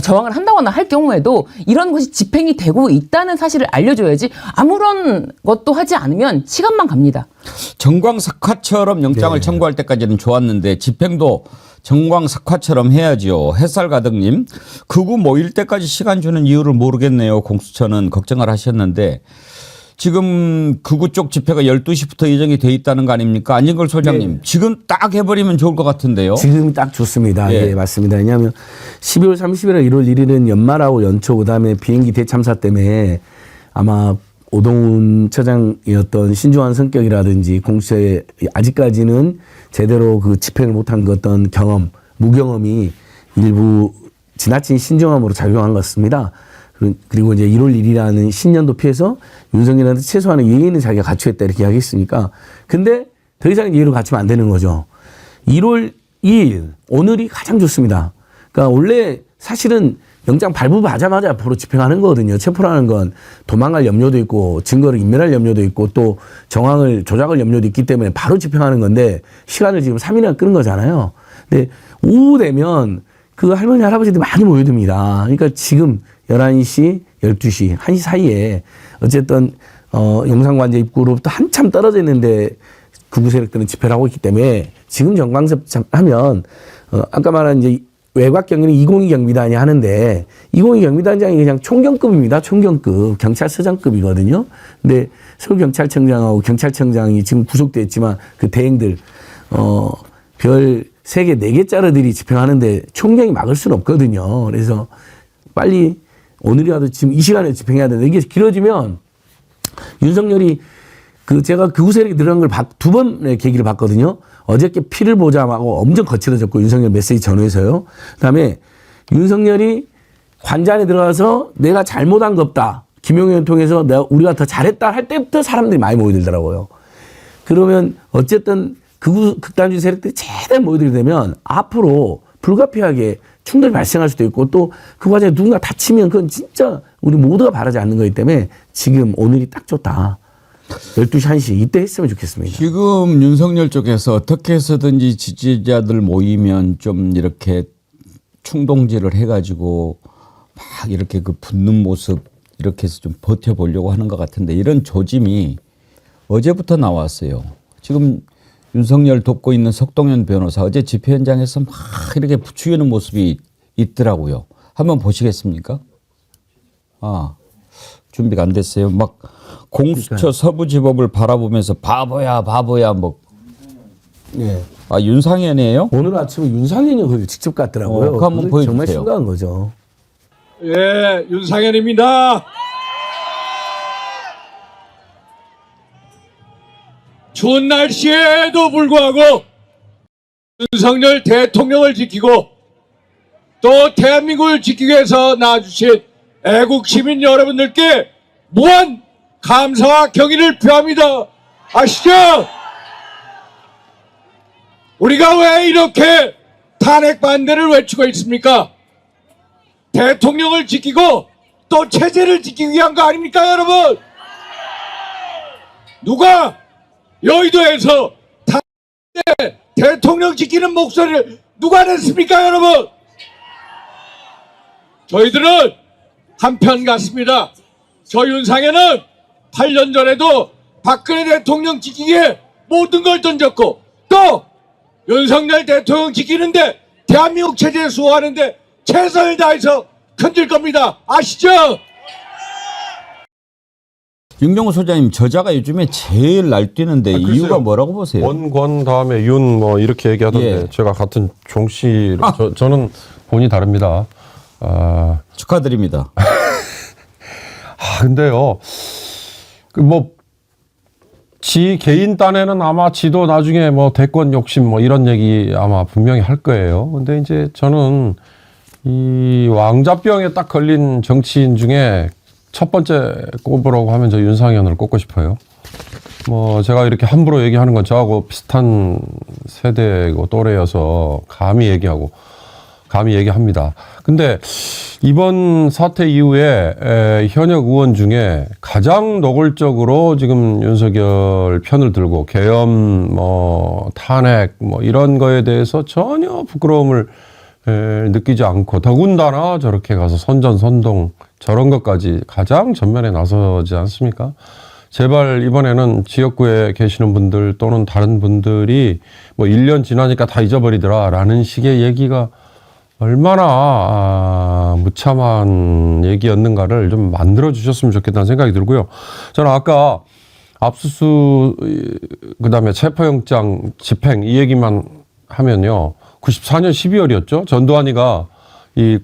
저항을 한다거나 할 경우에도 이런 것이 집행이 되고 있다는 사실을 알려줘야지 아무런 것도 하지 않으면 시간만 갑니다. 정광석화처럼 영장을 네. 청구할 때까지는 좋았는데 집행도 정광석화처럼 해야죠. 햇살가득님 극우 모일 때까지 시간 주는 이유를 모르겠네요. 공수처는 걱정을 하셨는데 지금 극우 쪽 집회가 12시부터 예정이 돼 있다는 거 아닙니까? 안진걸 소장님. 네. 지금 딱 해버리면 좋을 것 같은데요. 지금이 딱 좋습니다. 예. 예, 맞습니다. 왜냐하면 12월 30일, 1월 1일은 연말하고 연초 그다음에 비행기 대참사 때문에 아마 오동훈 처장이었던 신중한 성격이라든지 공수처에 아직까지는 제대로 그 집행을 못한 그 어떤 무경험이 일부 지나친 신중함으로 작용한 것 같습니다. 그리고 이제 1월 1일이라는 신년도 피해서 윤석열한테 최소한의 예의는 자기가 갖추겠다 이렇게 이야기했으니까 근데 더 이상 예의를 갖추면 안 되는 거죠. 1월 2일 오늘이 가장 좋습니다. 그러니까 원래 사실은 영장 발부하자마자 바로 집행하는 거거든요. 체포라는 건 도망갈 염려도 있고 증거를 인멸할 염려도 있고 또 정황을 조작할 염려도 있기 때문에 바로 집행하는 건데 시간을 지금 3일이나 끄는 거잖아요. 근데 오후 되면 그 할머니 할아버지들이 많이 모여듭니다. 그러니까 지금 11시, 12시, 1시 사이에 어쨌든 용산관제 입구로부터 한참 떨어져 있는데 극우 세력들은 집회를 하고 있기 때문에 지금 정광섭하면 아까 말한 이제 외곽 경위는 202 경비단이 하는데 202 경비단장이 그냥 총경급입니다. 총경급 경찰서장급이거든요. 근데 서울경찰청장하고 경찰청장이 지금 구속돼 있지만 그 대행들 별 3개, 4개짜리들이 집행하는데 총경이 막을 수는 없거든요. 그래서 빨리 오늘이라도 지금 이 시간에 집행해야 되는데 이게 길어지면 윤석열이 제가 극우 세력이 들어간 걸 2번의 계기를 봤거든요. 어저께 피를 보자마고 엄청 거칠어졌고 윤석열 메시지 전후에서요. 그다음에 윤석열이 관제 안에 들어가서 내가 잘못한 거 없다. 김용현을 통해서 우리가 더 잘했다 할 때부터 사람들이 많이 모여들더라고요. 그러면 어쨌든 극단주의 세력들이 최대한 모여들게 되면 앞으로 불가피하게 충돌이 발생할 수도 있고 또 그 과정에 누군가 다치면 그건 진짜 우리 모두가 바라지 않는 거기 때문에 지금 오늘이 딱 좋다. 12시 1시 이때 했으면 좋겠습니다. 지금 윤석열 쪽에서 어떻게 해서든지 지지자들 모이면 좀 이렇게 충동질을 해가지고 막 이렇게 그 붙는 모습 이렇게 해서 좀 버텨보려고 하는 것 같은데 이런 조짐이 어제부터 나왔어요. 지금 윤석열 돕고 있는 석동현 변호사 어제 집회 현장에서 막 이렇게 부추기는 모습이 있더라고요. 한번 보시겠습니까? 아, 준비가 안 됐어요. 막 공수처 서부지법을 바라보면서 바보야 바보야 뭐. 예. 아, 윤상현이에요? 오늘 아침에 윤상현이 거기 직접 갔더라고요. 그거 한번 보여주세요. 정말 심각한 거죠. 예, 윤상현입니다. 추운 날씨에도 불구하고 윤석열 대통령을 지키고 또 대한민국을 지키기 위해서 나와주신 애국 시민 여러분들께 무한 감사와 경의를 표합니다. 아시죠? 우리가 왜 이렇게 탄핵 반대를 외치고 있습니까? 대통령을 지키고 또 체제를 지키기 위한 거 아닙니까, 여러분? 누가 여의도에서 대통령 지키는 목소리를 누가 냈습니까, 여러분? 저희들은 한편 같습니다. 저 윤상현은 8년 전에도 박근혜 대통령 지키기에 모든 걸 던졌고 또 윤석열 대통령 지키는데 대한민국 체제에 수호하는데 최선을 다해서 건질 겁니다. 아시죠? 윤경호 소장님 저자가 요즘에 제일 날뛰는데 글쎄요. 이유가 뭐라고 보세요? 원권 다음에 윤 뭐 이렇게 얘기하던데 예. 제가 같은 종씨 저는 본이 다릅니다. 축하드립니다. 근데요, 지 개인 딴에는 아마 지도 나중에 뭐 대권 욕심 뭐 이런 얘기 아마 분명히 할 거예요. 근데 이제 저는 이 왕자병에 딱 걸린 정치인 중에 첫 번째 꼽으라고 하면 저 윤상현을 꼽고 싶어요. 뭐 제가 이렇게 함부로 얘기하는 건 저하고 비슷한 세대고 또래여서 감히 얘기합니다. 근데 이번 사태 이후에 현역 의원 중에 가장 노골적으로 지금 윤석열 편을 들고 계엄, 탄핵, 이런 거에 대해서 전혀 부끄러움을 느끼지 않고 더군다나 저렇게 가서 선전선동 저런 것까지 가장 전면에 나서지 않습니까? 제발 이번에는 지역구에 계시는 분들 또는 다른 분들이 1년 지나니까 다 잊어버리더라 라는 식의 얘기가 얼마나 무참한 얘기였는가를 좀 만들어 주셨으면 좋겠다는 생각이 들고요. 저는 아까 압수수 그다음에 체포영장 집행 이 얘기만 하면요. 94년 12월이었죠. 전두환이가 이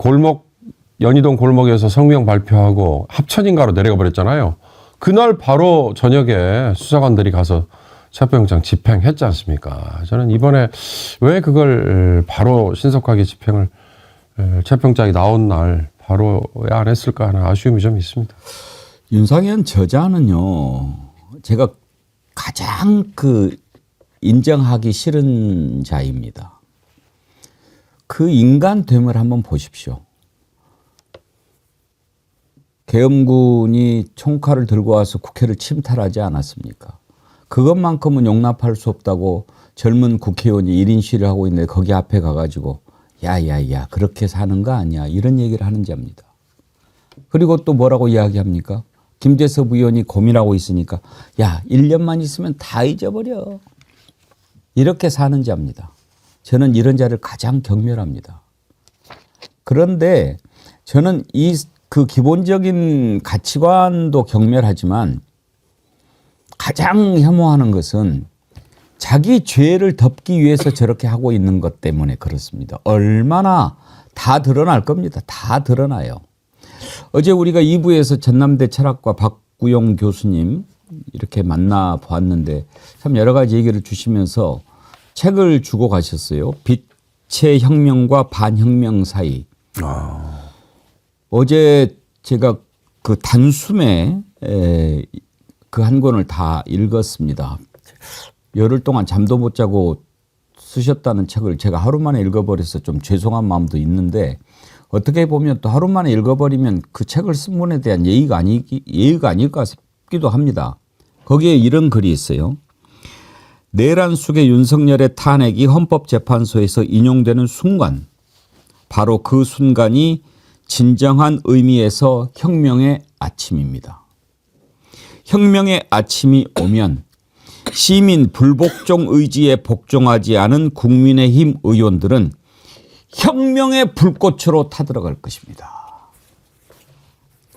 연희동 골목에서 성명 발표하고 합천인가로 내려가 버렸잖아요. 그날 바로 저녁에 수사관들이 가서 체포영장 집행했지 않습니까? 저는 이번에 왜 그걸 바로 신속하게 집행을 체포영장이 나온 날 바로 왜 안 했을까 하는 아쉬움이 좀 있습니다. 윤상현 저자는요, 제가 가장 인정하기 싫은 자입니다. 그 인간됨을 한번 보십시오. 계엄군이 총칼을 들고 와서 국회를 침탈하지 않았습니까? 그것만큼은 용납할 수 없다고 젊은 국회의원이 1인 시위를 하고 있는데 거기 앞에 가가지고 야야야 그렇게 사는 거 아니야 이런 얘기를 하는 자입니다. 그리고 또 뭐라고 이야기합니까? 김재섭 의원이 고민하고 있으니까 야 1년만 있으면 다 잊어버려 이렇게 사는 자입니다. 저는 이런 자를 가장 경멸합니다. 그런데 저는 그 기본적인 가치관도 경멸하지만 가장 혐오하는 것은 자기 죄를 덮기 위해서 저렇게 하고 있는 것 때문에 그렇습니다. 얼마나 다 드러날 겁니다. 다 드러나요. 어제 우리가 2부에서 전남대 철학과 박구용 교수님 이렇게 만나 보았는데 참 여러 가지 얘기를 주시면서 책을 주고 가셨어요. 빛의 혁명과 반혁명 사이. 어제 제가 그 단숨에 그 한 권을 다 읽었습니다. 열흘 동안 잠도 못 자고 쓰셨다는 책을 제가 하루 만에 읽어버려서 좀 죄송한 마음도 있는데 어떻게 보면 또 하루 만에 읽어버리면 그 책을 쓴 분에 대한 예의가 아닐까 싶기도 합니다. 거기에 이런 글이 있어요. 내란 속의 윤석열의 탄핵이 헌법재판소에서 인용되는 순간, 바로 그 순간이 진정한 의미에서 혁명의 아침입니다. 혁명의 아침이 오면 시민 불복종 의지에 복종하지 않은 국민의힘 의원들은 혁명의 불꽃으로 타들어갈 것입니다.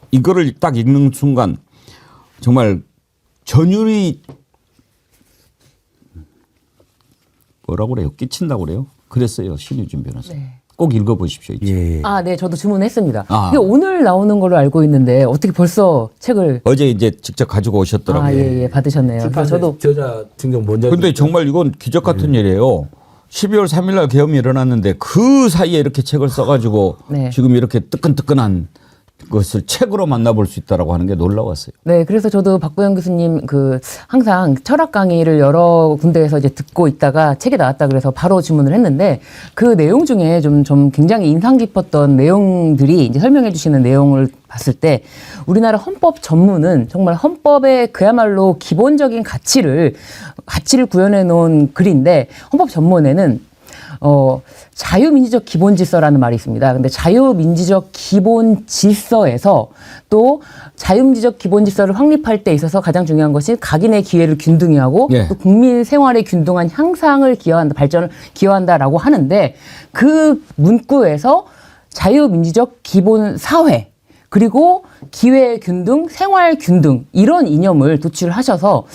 이거를 딱 읽는 순간 정말 전율이 뭐라고 그래요? 끼친다고 그래요? 그랬어요. 신유진 변호사. 네. 꼭 읽어보십시오. 이 책. 예. 네, 저도 주문했습니다. 아. 근데 오늘 나오는 걸로 알고 있는데 어떻게 벌써 책을 어제 이제 직접 가지고 오셨더라고요. 예, 받으셨네요. 그래서 저도 저자 증정 먼저. 근데 정말 이건 기적 같은 일이에요. 12월 3일 날 계엄이 일어났는데 그 사이에 이렇게 책을 써가지고 네. 지금 이렇게 뜨끈뜨끈한 것을 책으로 만나볼 수 있다라고 하는 게 놀라웠어요. 네, 그래서 저도 박보영 교수님 항상 철학 강의를 여러 군데에서 이제 듣고 있다가 책이 나왔다 그래서 바로 주문을 했는데 그 내용 중에 좀 굉장히 인상 깊었던 내용들이 이제 설명해 주시는 내용을 봤을 때 우리나라 헌법 전문은 정말 헌법의 그야말로 기본적인 가치를 구현해 놓은 글인데 헌법 전문에는 자유민주적 기본질서라는 말이 있습니다. 근데 자유민주적 기본질서에서 또 자유민주적 기본질서를 확립할 때 있어서 가장 중요한 것이 각인의 기회를 균등히 하고 또 국민 생활의 균등한 향상을 기여한다, 발전을 기여한다라고 하는데 그 문구에서 자유민주적 기본사회 그리고 기회 균등, 생활 균등 이런 이념을 도출하셔서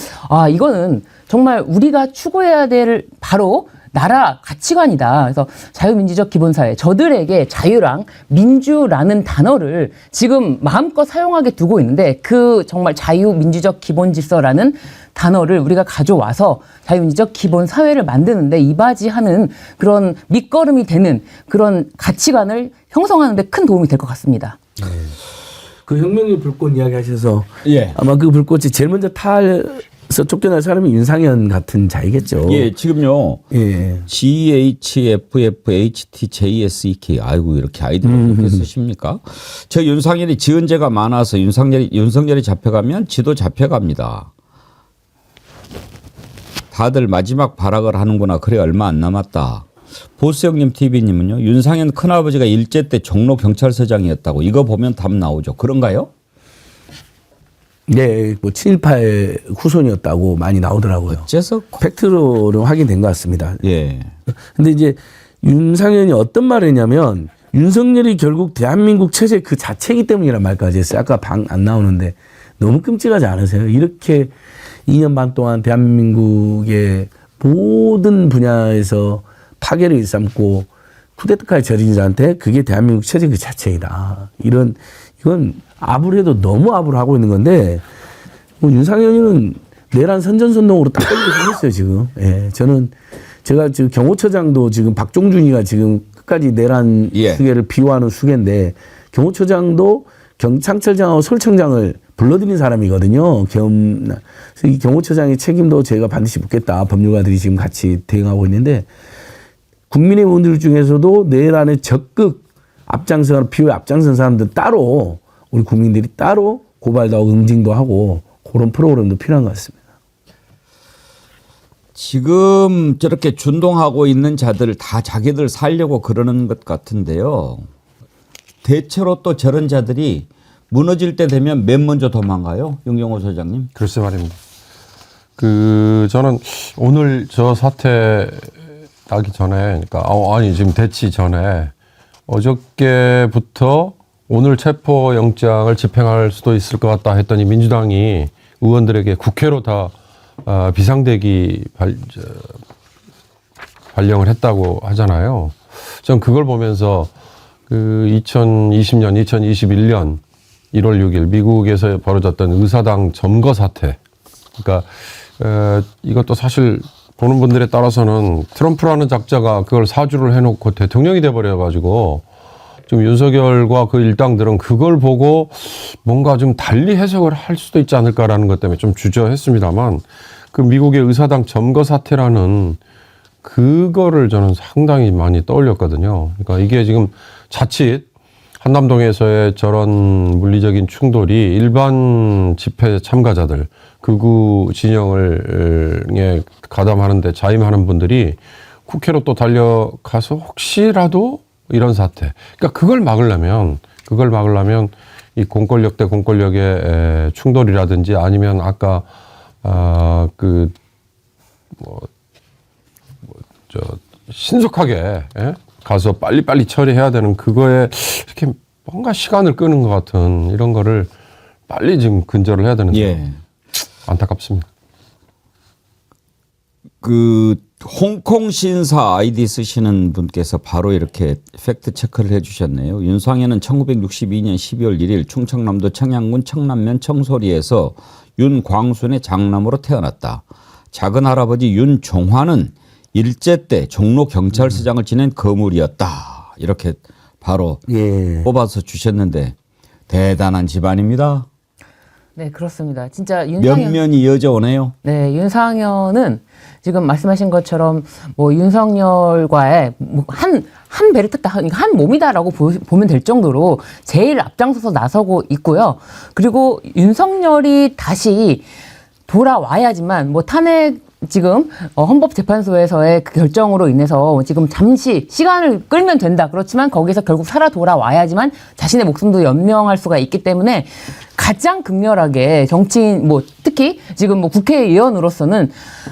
이거는 정말 우리가 추구해야 될 바로 나라 가치관이다. 그래서 자유민주적 기본사회, 저들에게 자유랑 민주라는 단어를 지금 마음껏 사용하게 두고 있는데 그 정말 자유민주적 기본질서라는 단어를 우리가 가져와서 자유민주적 기본사회를 만드는데 이바지하는 그런 밑거름이 되는 그런 가치관을 형성하는 데 큰 도움이 될 것 같습니다. 그 혁명의 불꽃 이야기 하셔서 예. 아마 그 불꽃이 제일 먼저 타서 쫓겨날 사람이 윤상현 같은 자이겠죠. 예, 지금요. 예. GHFFHTJSEK 아이고 이렇게 아이디를 그렇게 쓰십니까? 저 윤상열이 지은재가 많아서 윤석열이 잡혀가면 지도 잡혀갑니다. 다들 마지막 발악을 하는구나. 그래 얼마 안 남았다. 보스형님 TV님은요. 윤상현 큰아버지가 일제 때 종로 경찰서장이었다고. 이거 보면 답 나오죠. 그런가요? 네, 뭐 7.18 후손이었다고 많이 나오더라고요. 어째서? 팩트로는 확인된 것 같습니다. 예. 근데 이제 윤상현이 어떤 말을 했냐면 윤석열이 결국 대한민국 체제 그 자체이기 때문이란 말까지 했어요. 아까 방 안 나오는데 너무 끔찍하지 않으세요? 이렇게 2년 반 동안 대한민국의 모든 분야에서 파괴를 일삼고 쿠데타까지 저지른 자한테 그게 대한민국 체제 그 자체이다. 이건 아부를 너무 아부를 하고 있는 건데 뭐 윤상현이는 내란 선전선동으로 딱 걸리게 생겼어요 지금. 예, 제가 지금 경호처장도 지금 박종준이가 지금 끝까지 내란 수계를 비호하는 수계인데 경호처장도 경찰청장하고 서울청장을 불러들인 사람이거든요. 그래서 이 경호처장의 책임도 제가 반드시 묻겠다. 법률가들이 지금 같이 대응하고 있는데 국민의 의원들 중에서도 내란에 적극 앞장서는 비호에 앞장선 사람들 따로 우리 국민들이 따로 고발도 하고 응징도 하고 그런 프로그램도 필요한 것 같습니다. 지금 저렇게 준동하고 있는 자들 다 자기들 살려고 그러는 것 같은데요. 대체로 또 저런 자들이 무너질 때 되면 맨 먼저 도망가요. 윤경호 소장님. 글쎄 말입니다. 저는 오늘 저 사태 나기 전에, 그러니까 지금 대치 전에 어저께부터 오늘 체포영장을 집행할 수도 있을 것 같다 했더니 민주당이 의원들에게 국회로 다 비상대기 발령을 했다고 하잖아요. 전 그걸 보면서 2020년, 2021년 1월 6일 미국에서 벌어졌던 의사당 점거 사태. 그러니까 이것도 사실 보는 분들에 따라서는 트럼프라는 작자가 그걸 사주를 해놓고 대통령이 돼버려가지고 좀 윤석열과 그 일당들은 그걸 보고 뭔가 좀 달리 해석을 할 수도 있지 않을까라는 것 때문에 좀 주저했습니다만 그 미국의 의사당 점거 사태라는 그거를 저는 상당히 많이 떠올렸거든요. 그러니까 이게 지금 자칫 한남동에서의 저런 물리적인 충돌이 일반 집회 참가자들, 극우 진영을 가담하는데 자임하는 분들이 국회로 또 달려가서 혹시라도 이런 사태. 그러니까 그걸 막으려면 이 공권력 대 공권력의 충돌이라든지 아니면 아까 신속하게 가서 빨리빨리 처리해야 되는 그거에 이렇게 뭔가 시간을 끄는 것 같은 이런 거를 빨리 지금 근절을 해야 되는데 예. 안타깝습니다. 그 홍콩 신사 아이디 쓰시는 분께서 바로 이렇게 팩트 체크를 해주셨네요. 윤상현은 1962년 12월 1일 충청남도 청양군 청남면 청소리에서 윤광순의 장남으로 태어났다. 작은 할아버지 윤종환은 일제 때 종로 경찰서장을 지낸 거물이었다. 이렇게 바로 예. 뽑아서 주셨는데 대단한 집안입니다. 네, 그렇습니다. 진짜 윤상현. 면면이 이어져 오네요. 네, 윤상현은 지금 말씀하신 것처럼 뭐 윤석열과의 한 배를 탔다, 한 몸이다라고 보면 될 정도로 제일 앞장서서 나서고 있고요. 그리고 윤석열이 다시 돌아와야지만 뭐 탄핵 지금 헌법재판소에서의 그 결정으로 인해서 지금 잠시 시간을 끌면 된다. 그렇지만 거기서 결국 살아 돌아와야지만 자신의 목숨도 연명할 수가 있기 때문에 가장 극렬하게 정치인 뭐 특히 지금 뭐 국회의원으로서는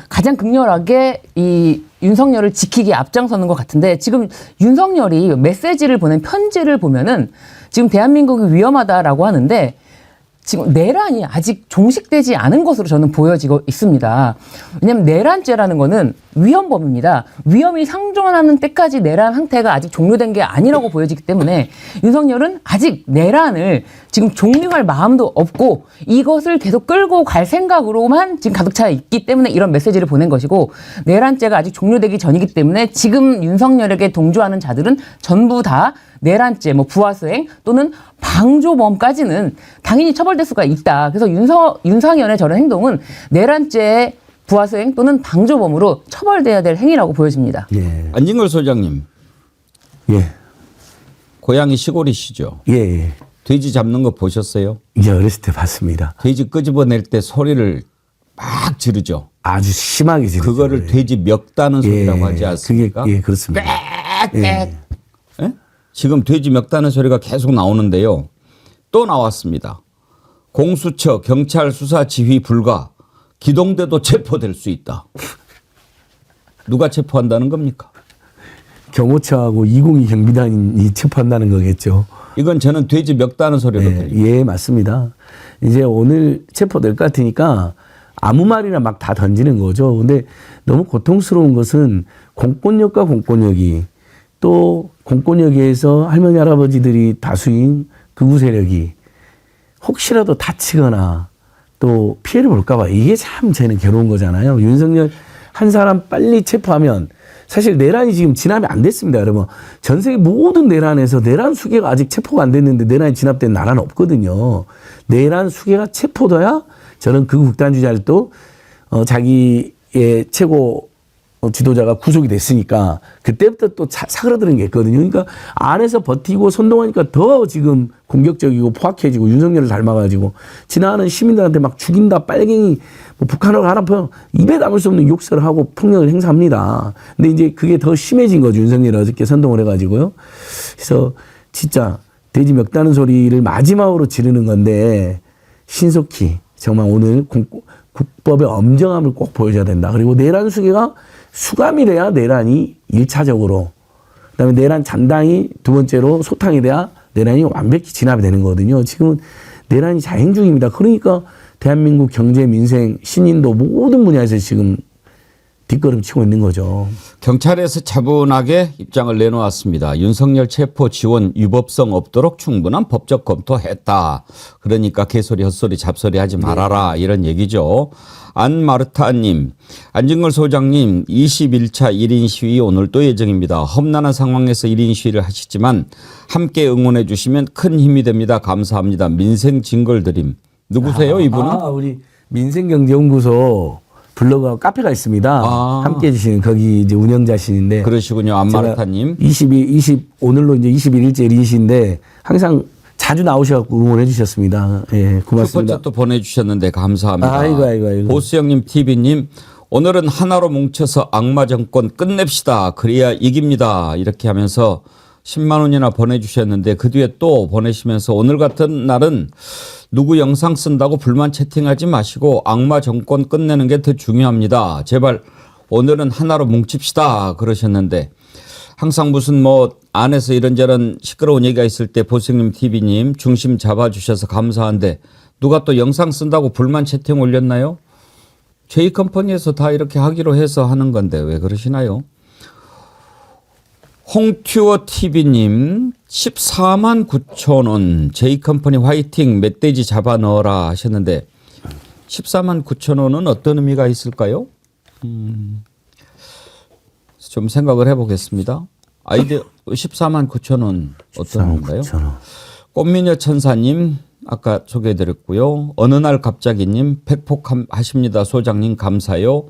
가장 극렬하게 이 윤석열을 지키기에 앞장서는 것 같은데 지금 윤석열이 메시지를 보낸 편지를 보면은 지금 대한민국이 위험하다라고 하는데 지금 내란이 아직 종식되지 않은 것으로 저는 보여지고 있습니다. 왜냐하면 내란죄라는 거는 위헌범입니다. 위험이 상존하는 때까지 내란 상태가 아직 종료된 게 아니라고 보여지기 때문에 윤석열은 아직 내란을 지금 종료할 마음도 없고 이것을 계속 끌고 갈 생각으로만 지금 가득 차 있기 때문에 이런 메시지를 보낸 것이고 내란죄가 아직 종료되기 전이기 때문에 지금 윤석열에게 동조하는 자들은 전부 다 내란죄, 뭐 부하수행 또는 방조범까지는 당연히 처벌될 수가 있다. 그래서 윤상현의 저런 행동은 내란죄, 부하수행 또는 방조범으로 처벌돼야 될 행위라고 보여집니다. 예. 안진걸 소장님, 예. 고향이 시골이시죠? 예. 예. 돼지 잡는 거 보셨어요? 이제 어렸을 때 봤습니다. 돼지 끄집어낼 때 소리를 막 지르죠. 아주 심하게 지르죠. 그거를 돼지 멱다는 소리라고 하지 않습니까? 그게, 예, 그렇습니다. 꽥꽥. 예? 지금 돼지 멱다는 소리가 계속 나오는데요. 또 나왔습니다. 공수처 경찰 수사 지휘 불가. 기동대도 체포될 수 있다. 누가 체포한다는 겁니까? 경호처하고 202 경비단이 체포한다는 거겠죠. 이건 저는 돼지 멱다는 소리로 들립니다. 예, 맞습니다. 이제 오늘 체포될 것 같으니까 아무 말이나 막 다 던지는 거죠. 근데 너무 고통스러운 것은 공권력과 공권력이 또 공권력에서 할머니 할아버지들이 다수인 극우 세력이 혹시라도 다치거나 또 피해를 볼까 봐 이게 참 저는 괴로운 거잖아요. 윤석열 한 사람 빨리 체포하면 사실 내란이 지금 진압이 안 됐습니다. 여러분. 전 세계 모든 내란에서 내란 수개가 아직 체포가 안 됐는데 내란이 진압된 나라는 없거든요. 내란 수개가 체포돼야 저는 그 극단주의자들도 자기의 최고 지도자가 구속이 됐으니까 그때부터 또 사그라드는 게 있거든요. 그러니까 안에서 버티고 선동하니까 더 지금 공격적이고 포악해지고 윤석열을 닮아가지고 지나가는 시민들한테 막 죽인다 빨갱이 뭐 북한어를 하나 입에 담을 수 없는 욕설을 하고 폭력을 행사합니다. 근데 이제 그게 더 심해진 거죠. 윤석열이 어저께 선동을 해가지고요. 그래서 진짜 돼지 멱다는 소리를 마지막으로 지르는 건데 신속히 정말 오늘 국법의 엄정함을 꼭 보여줘야 된다. 그리고 내란 수계가 수감이 돼야 내란이 1차적으로 그다음에 내란 잔당이 두 번째로 소탕이 돼야 내란이 완벽히 진압이 되는 거거든요. 지금은 내란이 자행 중입니다. 그러니까 대한민국 경제, 민생, 신인도 모든 분야에서 지금 뒷걸음 치고 있는 거죠. 경찰에서 차분하게 입장을 내놓았습니다. 윤석열 체포 지원 위법성 없도록 충분한 법적 검토했다. 그러니까 개소리 헛소리 잡소리 하지 말아라 이런 얘기죠. 안마르타님, 안진걸 소장님 21차 1인 시위 오늘 또 예정입니다. 험난한 상황에서 1인 시위를 하시지만 함께 응원해 주시면 큰 힘이 됩니다. 감사합니다. 민생 징걸 드림. 누구세요 이분은? 우리 민생경제연구소 블로그와 카페가 있습니다. 아. 함께 해주시는 거기 이제 운영자신인데. 그러시군요. 안마르타님. 오늘로 이제 21일째 일이신데 항상 자주 나오셔갖고 응원해 주셨습니다. 예, 고맙습니다. 슈퍼챗도 보내주셨는데 감사합니다. 아이고. 보스형님 TV님 오늘은 하나로 뭉쳐서 악마 정권 끝냅시다. 그래야 이깁니다. 이렇게 하면서 10만 원이나 보내주셨는데 그 뒤에 또 보내시면서 오늘 같은 날은 누구 영상 쓴다고 불만 채팅하지 마시고 악마 정권 끝내는 게 더 중요합니다. 제발 오늘은 하나로 뭉칩시다. 그러셨는데 항상 무슨 뭐 안에서 이런저런 시끄러운 얘기가 있을 때 보스님 TV님 중심 잡아주셔서 감사한데 누가 또 영상 쓴다고 불만 채팅 올렸나요? J컴퍼니에서 다 이렇게 하기로 해서 하는 건데 왜 그러시나요? 홍튜어 TV님 14만 9천 원 J컴퍼니 화이팅 멧돼지 잡아 넣어라 하셨는데 14만 9천 원은 어떤 의미가 있을까요? 좀 생각을 해보겠습니다. 아이디어 14만 9천 원 어떤 건가요? 꽃미녀 천사님 아까 소개해드렸고요. 어느 날 갑자기님 팩폭하십니다. 소장님 감사요.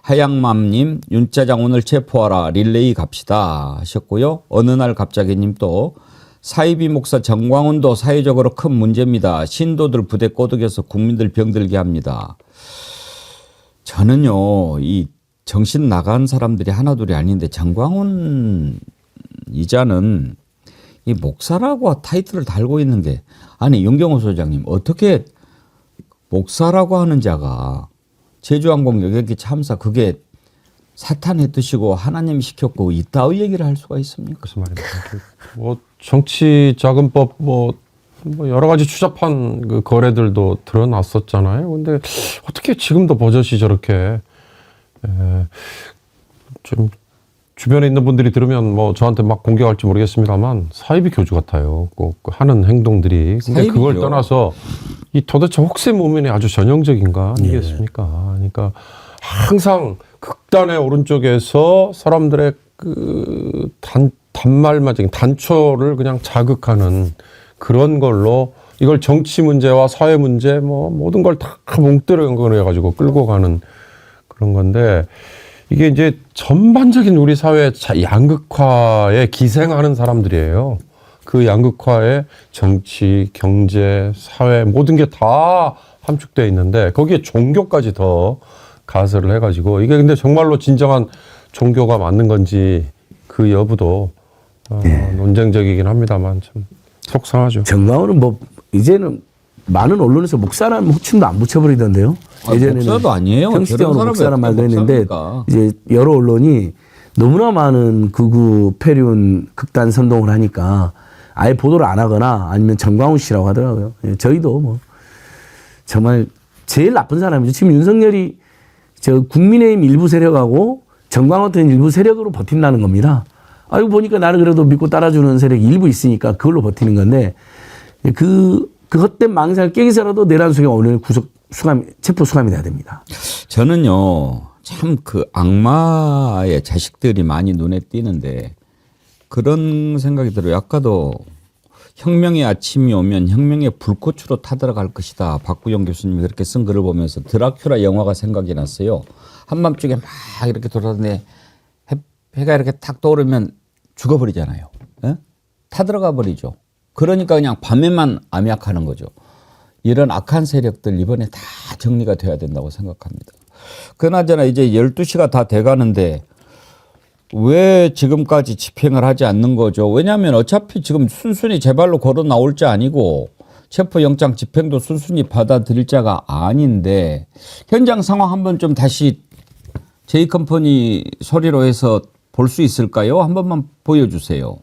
하양맘님 윤짜장 오늘 체포하라 릴레이 갑시다 하셨고요. 어느 날 갑자기님 또 사이비 목사 정광훈도 사회적으로 큰 문제입니다. 신도들 부대 꼬드겨서 국민들 병들게 합니다. 저는요 이 정신 나간 사람들이 하나둘이 아닌데 정광훈 이자는 이 목사라고 타이틀을 달고 있는 게 아니 윤경호 소장님 어떻게 목사라고 하는 자가 제주항공 여객기 참사 그게 사탄의 뜻이고 하나님이 시켰고 이따위 얘기를 할 수가 있습니까? 무슨 말입니까? 뭐 정치자금법 뭐 여러 가지 추잡한 그 거래들도 드러났었잖아요. 근데 어떻게 지금도 버젓이 저렇게 좀 주변에 있는 분들이 들으면 뭐 저한테 막 공격할지 모르겠습니다만 사이비 교주 같아요. 꼭 하는 행동들이. 근데 사이비죠. 그걸 떠나서 이 도대체 혹세 무민의 아주 전형적인 거 아니겠습니까? 그러니까 항상 극단의 오른쪽에서 사람들의 그 단말맞은 단초를 그냥 자극하는 그런 걸로 이걸 정치 문제와 사회 문제 뭐 모든 걸 다 뭉뚱그려 연결해가지고 끌고 가는 그런 건데 이게 이제 전반적인 우리 사회 양극화에 기생하는 사람들이에요. 그 양극화에 정치, 경제, 사회 모든 게 다 함축되어 있는데 거기에 종교까지 더 가설을 해가지고 이게 근데 정말로 진정한 종교가 맞는 건지 그 여부도 논쟁적이긴 합니다만 참 속상하죠. 정광훈은 뭐 이제는 많은 언론에서 목사라는 호칭도 안 붙여버리던데요. 예전에는 목사도 아니에요. 형식적으로 목사란 말도 했는데 목사입니까? 이제 여러 언론이 너무나 많은 극우 폐륜 극단 선동을 하니까 아예 보도를 안 하거나 아니면 정광훈 씨라고 하더라고요. 예, 저희도 뭐 정말 제일 나쁜 사람이죠. 지금 윤석열이 저 국민의힘 일부 세력하고 정광훈 같은 일부 세력으로 버틴다는 겁니다. 알고 보니까 나를 그래도 믿고 따라주는 세력이 일부 있으니까 그걸로 버티는 건데 그 헛된 망상을 깨기 위해서라도 내란 수가 오늘 체포 수감이 돼야 됩니다. 저는요 참 그 악마의 자식들이 많이 눈에 띄는데 그런 생각이 들어요. 아까도 혁명의 아침이 오면 혁명의 불꽃으로 타들어갈 것이다. 박구영 교수님이 그렇게 쓴 글을 보면서 드라큘라 영화가 생각이 났어요. 한밤중에 막 이렇게 돌아다니는데 해가 이렇게 탁 떠오르면 죽어버리잖아요. 에? 타들어가 버리죠. 그러니까 그냥 밤에만 암약하는 거죠. 이런 악한 세력들 이번에 다 정리가 돼야 된다고 생각합니다. 그나저나 이제 12시가 다 돼가는데 왜 지금까지 집행을 하지 않는 거죠? 왜냐하면 어차피 지금 순순히 제 발로 걸어 나올 자 아니고 체포영장 집행도 순순히 받아들일 자가 아닌데 현장 상황 한번 좀 다시 J컴퍼니 소리로 해서 볼 수 있을까요? 한 번만 보여주세요.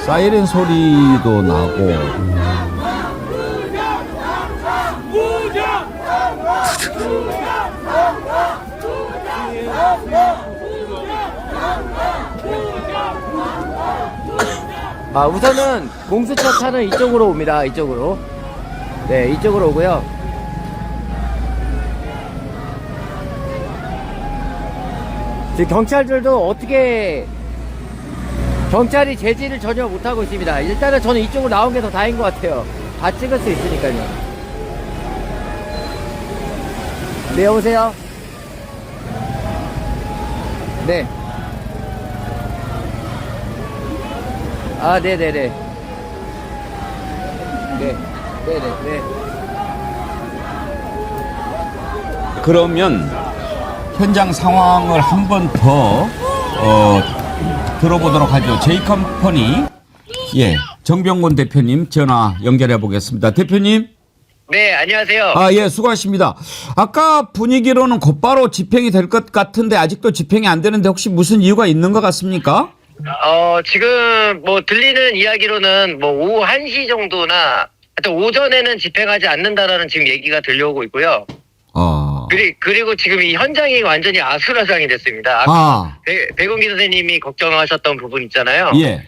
사이렌 소리도 나고 우선은 공수처 차는 이쪽으로 옵니다. 이쪽으로. 네, 이쪽으로 오고요. 지금 경찰들도 어떻게 경찰이 제지를 전혀 못하고 있습니다. 일단은 저는 이쪽으로 나온 게 더 다행인 것 같아요. 다 찍을 수 있으니까요. 네, 여보세요? 네. 아, 네네네. 네. 네네. 그러면 현장 상황을 한 번 더 들어보도록 하죠. J컴퍼니 정병곤 대표님 전화 연결해 보겠습니다. 대표님. 네, 안녕하세요. 예, 수고하십니다. 아까 분위기로는 곧바로 집행이 될 것 같은데 아직도 집행이 안 되는데 혹시 무슨 이유가 있는 것 같습니까? 지금 뭐 들리는 이야기로는 뭐 오후 1시 정도나 하여튼 오전에는 집행하지 않는다라는 지금 얘기가 들려오고 있고요. 그리고 지금 이 현장이 완전히 아수라장이 됐습니다. 아까 백운기 선생님이 걱정하셨던 부분 있잖아요. 예.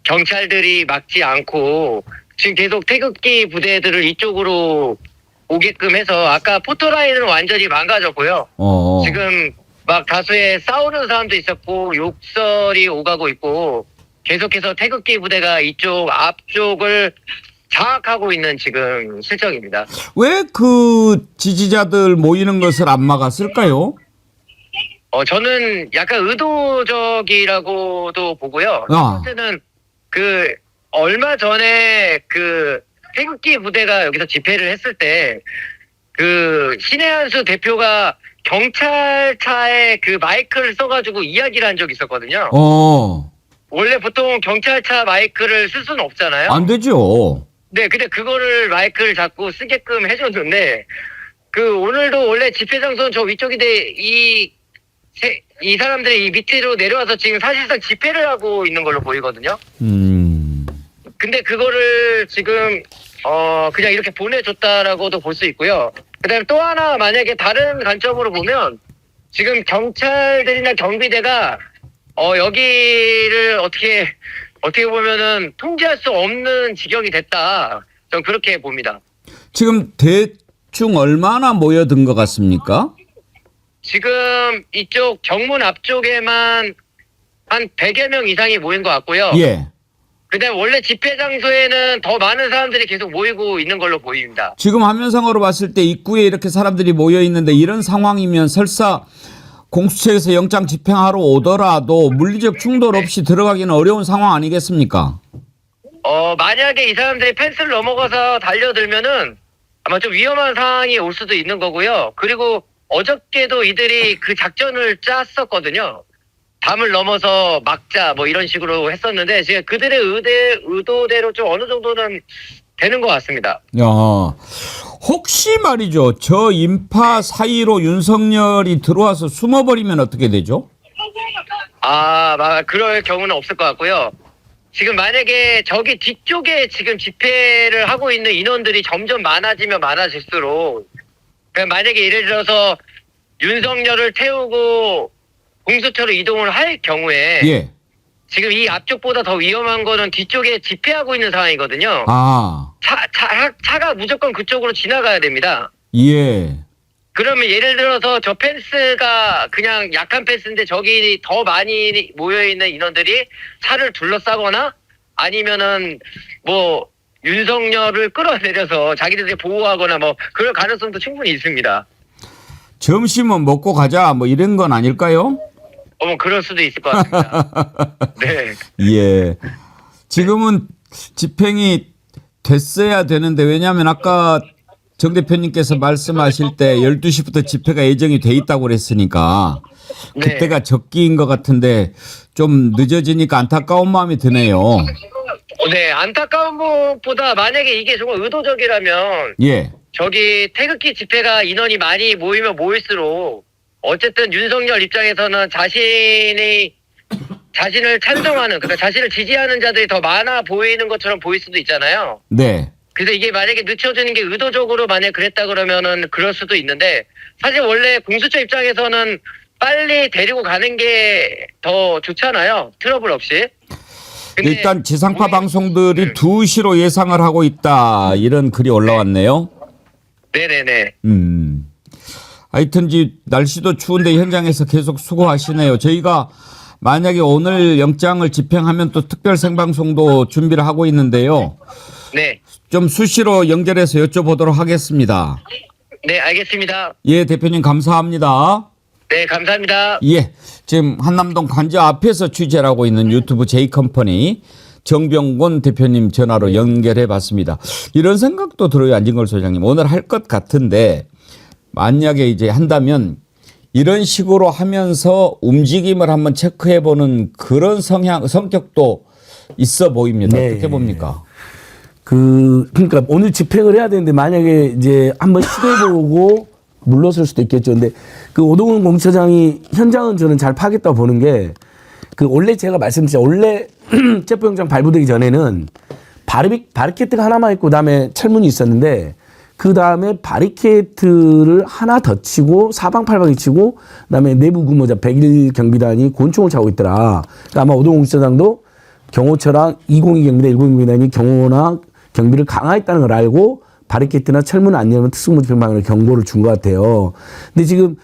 경찰들이 막지 않고 지금 계속 태극기 부대들을 이쪽으로 오게끔 해서 아까 포토라인은 완전히 망가졌고요. 지금 막 다수의 싸우는 사람도 있었고 욕설이 오가고 있고 계속해서 태극기 부대가 이쪽 앞쪽을 장악하고 있는 지금 실정입니다. 왜 그 지지자들 모이는 것을 안 막았을까요? 저는 약간 의도적이라고도 보고요. 첫 번째는 그 얼마 전에 그 태극기 부대가 여기서 집회를 했을 때 그 신혜한수 대표가 경찰차에 그 마이크를 써가지고 이야기를 한 적이 있었거든요. 원래 보통 경찰차 마이크를 쓸 수는 없잖아요. 안 되죠. 네, 근데 그거를 마이크를 자꾸 쓰게끔 해줬는데 그 오늘도 원래 집회 장소는 저 위쪽인데 이 사람들이 이 밑으로 내려와서 지금 사실상 집회를 하고 있는 걸로 보이거든요. 근데 그거를 지금 그냥 이렇게 보내줬다라고도 볼 수 있고요. 그다음에 또 하나 만약에 다른 관점으로 보면 지금 경찰들이나 경비대가 여기를 어떻게 보면은 통제할 수 없는 지경이 됐다. 전 그렇게 봅니다. 지금 대충 얼마나 모여든 것 같습니까? 지금 이쪽 정문 앞쪽에만 한 100여 명 이상이 모인 것 같고요. 예. 그다음에 원래 집회 장소에는 더 많은 사람들이 계속 모이고 있는 걸로 보입니다. 지금 화면상으로 봤을 때 입구에 이렇게 사람들이 모여 있는데 이런 상황이면 설사 공수처에서 영장 집행하러 오더라도 물리적 충돌 없이 들어가기는 어려운 상황 아니겠습니까? 만약에 이 사람들이 펜스를 넘어가서 달려들면은 아마 좀 위험한 상황이 올 수도 있는 거고요. 그리고 어저께도 이들이 그 작전을 짰었거든요. 담을 넘어서 막자 뭐 이런 식으로 했었는데 지금 그들의 의도대로 좀 어느 정도는 되는 것 같습니다. 혹시 말이죠. 저 인파 사이로 윤석열이 들어와서 숨어버리면 어떻게 되죠? 그럴 경우는 없을 것 같고요. 지금 만약에 저기 뒤쪽에 지금 집회를 하고 있는 인원들이 점점 많아지면 많아질수록 만약에 예를 들어서 윤석열을 태우고 공수처로 이동을 할 경우에 지금 이 앞쪽보다 더 위험한 거는 뒤쪽에 집회하고 있는 상황이거든요. 차가 무조건 그쪽으로 지나가야 됩니다. 예. 그러면 예를 들어서 저 펜스가 그냥 약한 펜스인데 저기 더 많이 모여있는 인원들이 차를 둘러싸거나 아니면은 뭐 윤석열을 끌어내려서 자기들이 보호하거나 뭐 그럴 가능성도 충분히 있습니다. 점심은 먹고 가자 뭐 이런 건 아닐까요? 그럴 수도 있을 것 같습니다. 네. 예. 지금은 집행이 됐어야 되는데 왜냐하면 아까 정 대표님께서 말씀하실 때 12시부터 집회가 예정이 돼 있다고 그랬으니까 그때가 적기인 것 같은데 좀 늦어지니까 안타까운 마음이 드네요. 네, 안타까운 것보다 만약에 이게 정말 의도적이라면 저기 태극기 집회가 인원이 많이 모이면 모일수록 어쨌든 윤석열 입장에서는 자신을 찬성하는, 그러니까 자신을 지지하는 자들이 더 많아 보이는 것처럼 보일 수도 있잖아요. 네. 그래서 이게 만약에 늦춰지는 게 의도적으로 만약 그랬다 그러면은 그럴 수도 있는데 사실 원래 공수처 입장에서는 빨리 데리고 가는 게 더 좋잖아요. 트러블 없이. 근데 일단 지상파 방송들이 2시로 예상을 하고 있다. 이런 글이 올라왔네요. 네네네. 하여튼 날씨도 추운데 현장에서 계속 수고하시네요. 저희가 만약에 오늘 영장을 집행하면 또 특별 생방송도 준비를 하고 있는데요. 네. 좀 수시로 연결해서 여쭤보도록 하겠습니다. 네, 알겠습니다. 예, 대표님 감사합니다. 네, 감사합니다. 예, 지금 한남동 관저 앞에서 취재를 하고 있는 유튜브 J컴퍼니 정병곤 대표님 전화로 연결해 봤습니다. 이런 생각도 들어요, 안진걸 소장님. 오늘 할 것 같은데 만약에 이제 한다면 이런 식으로 하면서 움직임을 한번 체크해 보는 그런 성격도 있어 보입니다. 네. 어떻게 봅니까? 그러니까 오늘 집행을 해야 되는데 만약에 이제 한번 시도해보고 물러설 수도 있겠죠. 근데 그 오동훈 공처장이 현장은 저는 잘 파겠다고 보는 게 그 원래 제가 말씀드린 원래 체포영장 발부되기 전에는 바리케이트가 하나만 있고 그다음에 철문이 있었는데 그 다음에 바리케이트를 하나 더 치고 사방팔방에 치고 그다음에 내부 구모자 101 경비단이 권총을 차고 있더라. 그러니까 아마 오동훈 공처장도 경호처랑 202 경비단, 102 경비단이 경호나 경비를 강화했다는 걸 알고 바리케이트나 철문 안 열면 특수무기 집행방해로 경고를 준 것 같아요. 근데 지금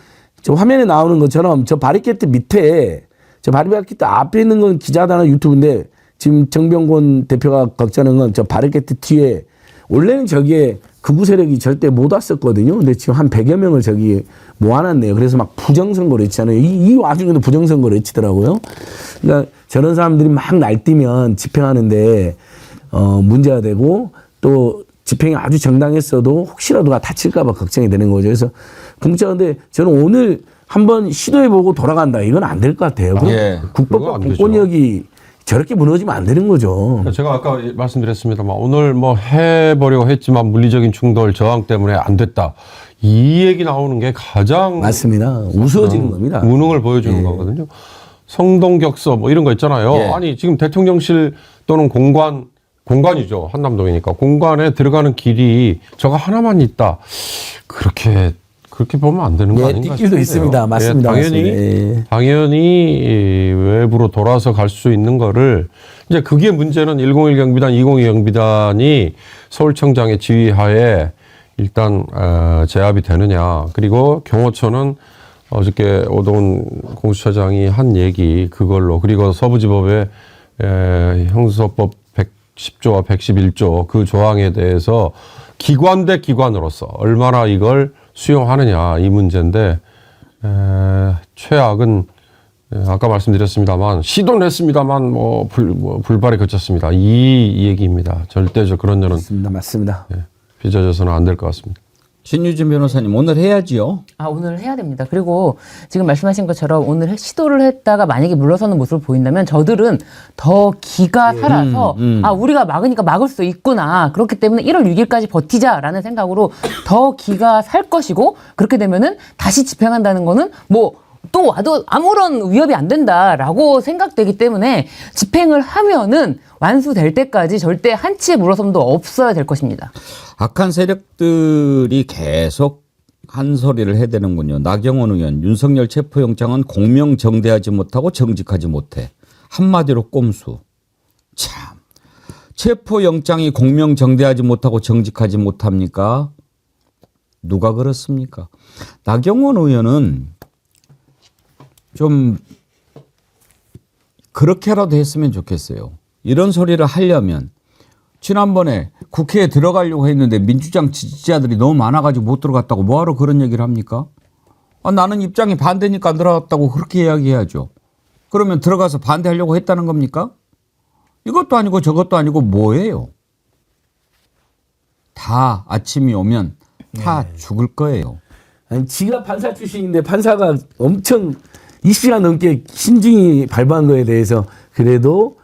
저 화면에 나오는 것처럼 저 바리케이트 밑에 저 바리케이트 앞에 있는 건 기자단의 유튜브인데 지금 정병곤 대표가 걱정하는 건 저 바리케이트 뒤에 원래는 저기에 극우 세력이 절대 못 왔었거든요. 근데 지금 한 100여 명을 저기 모아놨네요. 그래서 막 부정선거를 했잖아요. 이 와중에도 부정선거를 했치더라고요. 그러니까 저런 사람들이 막 날뛰면 집행하는데 문제가 되고 또 집행이 아주 정당했어도 혹시라도 다칠까봐 걱정이 되는 거죠. 그래서 근데 저는 오늘 한번 시도해보고 돌아간다. 이건 안 될 것 같아요. 예. 국법과 그거 안 되죠. 공권력이 저렇게 무너지면 안 되는 거죠. 제가 아까 말씀드렸습니다만 오늘 뭐 해보려고 했지만 물리적인 충돌 저항 때문에 안 됐다. 이 얘기 나오는 게 가장 맞습니다. 우스워지는 겁니다. 무능을 보여주는 예. 거거든요. 성동격서 뭐 이런 거 있잖아요. 예. 아니 지금 대통령실 또는 공관이죠. 한남동이니까 공관에 들어가는 길이 저거 하나만 있다. 그렇게 보면 안 되는 거 예, 아닌가 뒷길도 싶은데요. 있습니다. 맞습니다. 당연히 외부로 돌아서 갈 수 있는 거를 이제 그게 문제는 101 경비단, 202 경비단이 서울청장의 지휘하에 일단 제압이 되느냐. 그리고 경호처는 어저께 오동훈 공수처장이 한 얘기 그걸로 그리고 서부지법의 형사법 110조와 111조 그 조항에 대해서 기관 대 기관으로서 얼마나 이걸 수용하느냐 이 문제인데 최악은 아까 말씀드렸습니다만 시도는 했습니다만 불발에 그쳤습니다. 이 얘기입니다. 절대적 그런 일은 맞습니다. 빚어져서는 안 될 것 같습니다. 신유진 변호사님 오늘 해야지요. 오늘 해야 됩니다. 그리고 지금 말씀하신 것처럼 오늘 시도를 했다가 만약에 물러서는 모습을 보인다면 저들은 더 기가 살아서 우리가 막으니까 막을 수 있구나. 그렇기 때문에 1월 6일까지 버티자라는 생각으로 더 기가 살 것이고 그렇게 되면은 다시 집행한다는 거는 또 와도 아무런 위협이 안 된다라고 생각되기 때문에 집행을 하면은 완수될 때까지 절대 한치의 물러섬도 없어야 될 것입니다. 악한 세력들이 계속 한 소리를 해대는군요. 나경원 의원, 윤석열 체포영장은 공명정대하지 못하고 정직하지 못해. 한마디로 꼼수. 참. 체포영장이 공명정대하지 못하고 정직하지 못합니까? 누가 그렇습니까? 나경원 의원은 좀 그렇게라도 했으면 좋겠어요. 이런 소리를 하려면 지난번에 국회에 들어가려고 했는데 민주당 지지자들이 너무 많아가지고 못 들어갔다고 뭐하러 그런 얘기를 합니까? 나는 입장이 반대니까 안 들어갔다고 그렇게 이야기해야죠. 그러면 들어가서 반대하려고 했다는 겁니까? 이것도 아니고 저것도 아니고 뭐예요? 다 아침이 오면 다 죽을 거예요. 아니, 지가 판사 출신인데 판사가 엄청 20시간 넘게 신중히 발부한 거에 대해서 그래도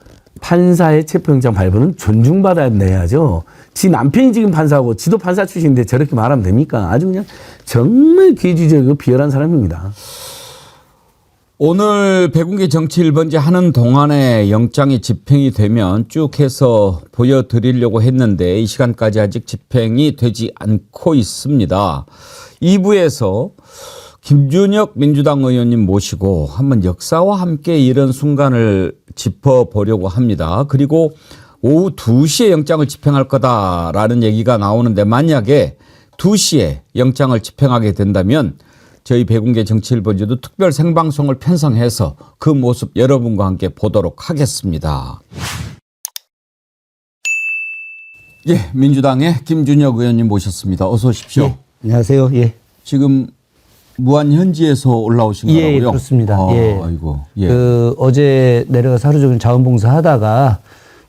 판사의 체포영장 발부는 존중받아내야죠. 지 남편이 지금 판사고 지도 판사 출신인데 저렇게 말하면 됩니까? 아주 그냥 정말 괴지적이고 비열한 사람입니다. 오늘 백운기 정치 1번지 하는 동안에 영장이 집행이 되면 쭉 해서 보여드리려고 했는데 이 시간까지 아직 집행이 되지 않고 있습니다. 2부에서 김준혁 민주당 의원님 모시고 한번 역사와 함께 이런 순간을 짚어보려고 합니다. 그리고 오후 2시에 영장을 집행할 거다라는 얘기가 나오는데 만약에 2시에 영장을 집행하게 된다면 저희 백운계 정치1번지도 특별 생방송을 편성해서 그 모습 여러분과 함께 보도록 하겠습니다. 예, 민주당의 김준혁 의원님 모셨습니다. 어서 오십시오. 예, 안녕하세요. 예. 지금 무안현지에서 올라오신 거라고요? 예, 그렇습니다. 예. 아이고. 예. 어제 내려가서 하루 종일 자원봉사 하다가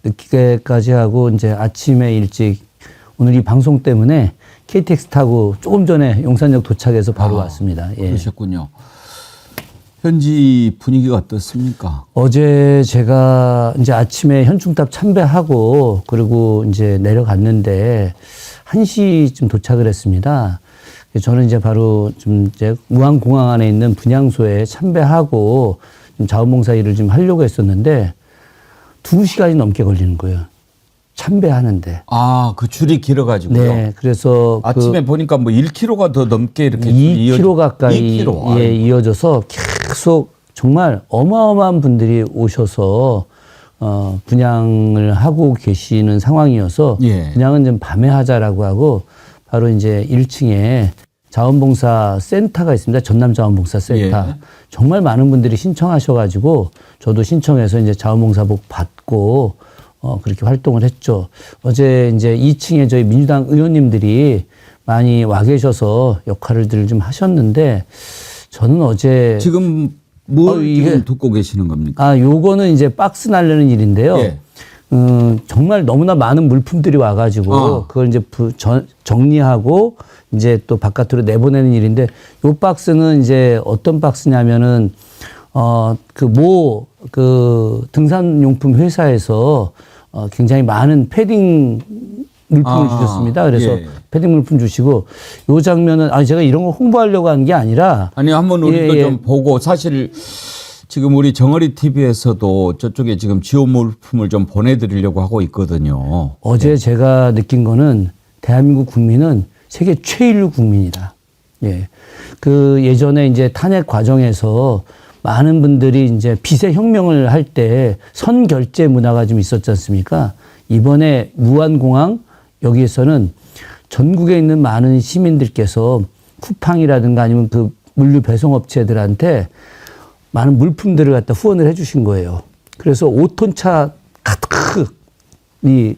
늦게까지 하고 이제 아침에 일찍 오늘 이 방송 때문에 KTX 타고 조금 전에 용산역 도착해서 바로 왔습니다. 예. 그러셨군요. 현지 분위기가 어떻습니까? 어제 제가 이제 아침에 현충탑 참배하고 그리고 이제 내려갔는데 1시쯤 도착을 했습니다. 저는 이제 바로 좀 이제 무안공항 안에 있는 분향소에 참배하고 좀 자원봉사 일을 좀 하려고 했었는데 2시간이 넘게 걸리는 거예요. 참배하는데. 아, 그 줄이 길어가지고요. 네, 그래서 아침에 보니까 뭐 1km가 더 넘게 이렇게 2km 가까이 2km. 예, 이어져서 계속 정말 어마어마한 분들이 오셔서 분향을 하고 계시는 상황이어서 예. 분향은 좀 밤에 하자라고 하고 바로 이제 1층에 자원봉사 센터가 있습니다. 전남 자원봉사 센터. 예. 정말 많은 분들이 신청하셔가지고 저도 신청해서 이제 자원봉사복 받고 그렇게 활동을 했죠. 어제 이제 2층에 저희 민주당 의원님들이 많이 와 계셔서 역할을 좀 하셨는데 저는 어제 지금 뭘 이게- 지금 듣고 계시는 겁니까? 아, 요거는 이제 박스 날리는 일인데요. 예. 정말 너무나 많은 물품들이 와가지고 그걸 이제 정리하고 이제 또 바깥으로 내보내는 일인데 요 박스는 이제 어떤 박스냐면은 그 등산용품 회사에서 굉장히 많은 패딩 물품을 주셨습니다. 그래서 예. 패딩 물품 주시고 요 장면은 제가 이런 거 홍보하려고 한 게 아니라 아니, 한번 우리도 예. 좀 보고 사실 지금 우리 정어리 TV에서도 저쪽에 지금 지원 물품을 좀 보내드리려고 하고 있거든요. 어제 제가 느낀 거는 대한민국 국민은 세계 최인류 국민이다. 예. 그 예전에 이제 탄핵 과정에서 많은 분들이 이제 빚의 혁명을 할 때 선결제 문화가 좀 있었지 않습니까? 이번에 무안공항 여기에서는 전국에 있는 많은 시민들께서 쿠팡이라든가 아니면 그 물류 배송업체들한테 많은 물품들을 갖다 후원을 해 주신 거예요. 그래서 5톤 차 가득 이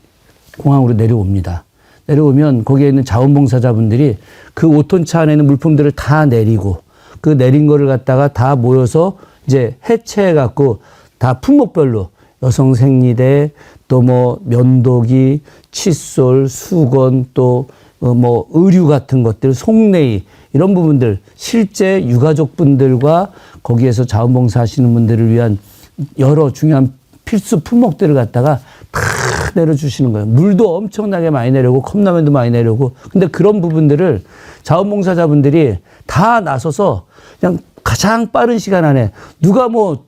공항으로 내려옵니다. 내려오면 거기에 있는 자원봉사자분들이 그 5톤 차 안에 있는 물품들을 다 내리고 그 내린 거를 갖다가 다 모여서 이제 해체해 갖고 다 품목별로 여성 생리대 또 뭐 면도기, 칫솔, 수건 또 뭐 의류 같은 것들, 속내의 이런 부분들 실제 유가족분들과 거기에서 자원봉사 하시는 분들을 위한 여러 중요한 필수 품목들을 갖다가 다 내려주시는 거예요. 물도 엄청나게 많이 내려오고 컵라면도 많이 내려오고 근데 그런 부분들을 자원봉사자분들이 다 나서서 그냥 가장 빠른 시간 안에 누가 뭐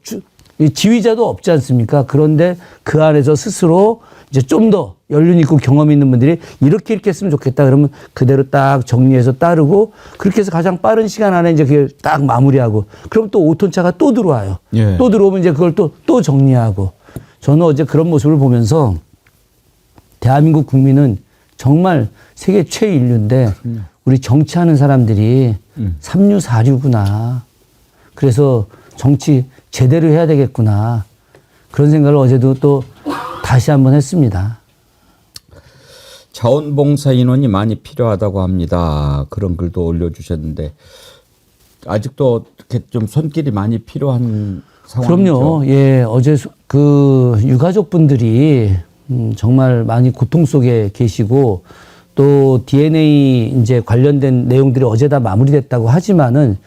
지휘자도 없지 않습니까? 그런데 그 안에서 스스로 이제 좀 더 연륜 있고 경험 있는 분들이 이렇게 했으면 좋겠다 그러면 그대로 딱 정리해서 따르고 그렇게 해서 가장 빠른 시간 안에 이제 그게 딱 마무리하고 그럼 또 5톤 차가 또 들어와요. 예. 또 들어오면 이제 그걸 또 정리하고 저는 어제 그런 모습을 보면서 대한민국 국민은 정말 세계 최인류인데 우리 정치하는 사람들이 삼류 사류구나. 그래서 정치 제대로 해야 되겠구나. 그런 생각을 어제도 또 다시 한번 했습니다. 자원봉사 인원이 많이 필요하다고 합니다. 그런 글도 올려주셨는데 아직도 이렇게 좀 손길이 많이 필요한 상황이죠. 그럼요. 예, 어제 그 유가족분들이 정말 많이 고통 속에 계시고 또 DNA 이제 관련된 내용들이 어제 다 마무리됐다고 하지만은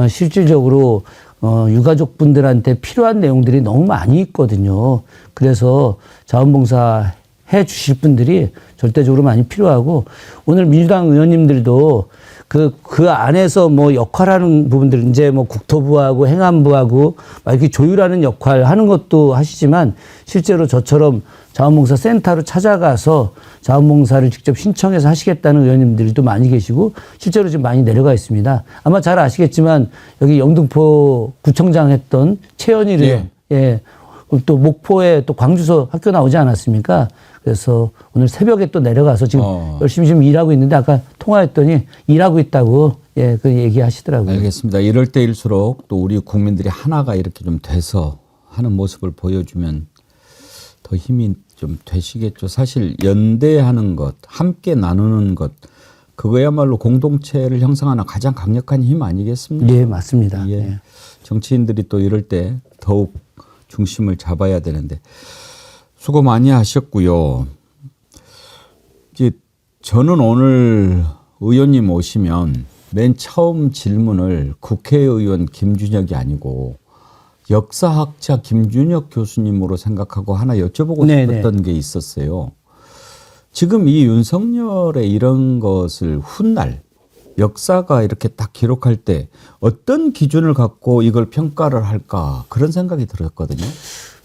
실질적으로 유가족분들한테 필요한 내용들이 너무 많이 있거든요. 그래서 자원봉사 해 주실 분들이 절대적으로 많이 필요하고 오늘 민주당 의원님들도 그 안에서 뭐 역할하는 부분들 이제 뭐 국토부하고 행안부하고 막 이렇게 조율하는 역할 하는 것도 하시지만 실제로 저처럼 자원봉사 센터로 찾아가서 자원봉사를 직접 신청해서 하시겠다는 의원님들도 많이 계시고 실제로 지금 많이 내려가 있습니다. 아마 잘 아시겠지만 여기 영등포 구청장 했던 최연일 의원, 예. 또 목포에 또 광주서 학교 나오지 않았습니까? 그래서 오늘 새벽에 또 내려가서 지금 열심히 지금 일하고 있는데 아까 통화했더니 일하고 있다고 예, 그 얘기하시더라고요. 알겠습니다. 이럴 때일수록 또 우리 국민들이 하나가 이렇게 좀 돼서 하는 모습을 보여주면 더 힘이 좀 되시겠죠. 사실 연대하는 것, 함께 나누는 것, 그거야말로 공동체를 형성하는 가장 강력한 힘 아니겠습니까? 예, 맞습니다. 예. 예. 정치인들이 또 이럴 때 더욱 중심을 잡아야 되는데 수고 많이 하셨고요. 이제 저는 오늘 의원님 오시면 맨 처음 질문을 국회의원 김준혁이 아니고 역사학자 김준혁 교수님으로 생각하고 하나 여쭤보고 네네. 싶었던 게 있었어요. 지금 이 윤석열의 이런 것을 훗날 역사가 이렇게 딱 기록할 때 어떤 기준을 갖고 이걸 평가를 할까 그런 생각이 들었거든요.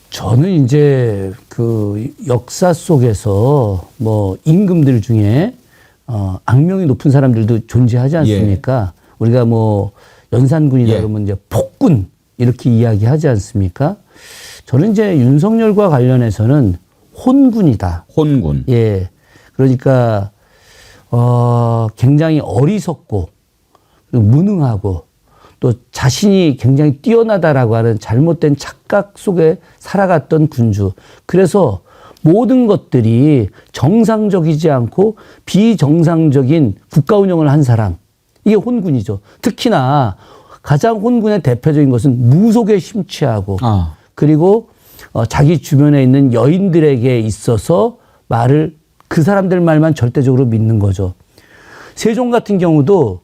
저는 이제 그 역사 속에서 뭐 임금들 중에 악명이 높은 사람들도 존재하지 않습니까? 우리가 뭐 연산군이다 예. 그러면 이제 폭군 이렇게 이야기하지 않습니까? 저는 이제 윤석열과 관련해서는 혼군이다. 혼군. 예. 그러니까 굉장히 어리석고 그리고 무능하고 또 자신이 굉장히 뛰어나다라고 하는 잘못된 착각 속에 살아갔던 군주. 그래서 모든 것들이 정상적이지 않고 비정상적인 국가 운영을 한 사람. 이게 혼군이죠. 특히나 가장 혼군의 대표적인 것은 무속에 심취하고 그리고 자기 주변에 있는 여인들에게 있어서 말을 그 사람들 말만 절대적으로 믿는 거죠. 세종 같은 경우도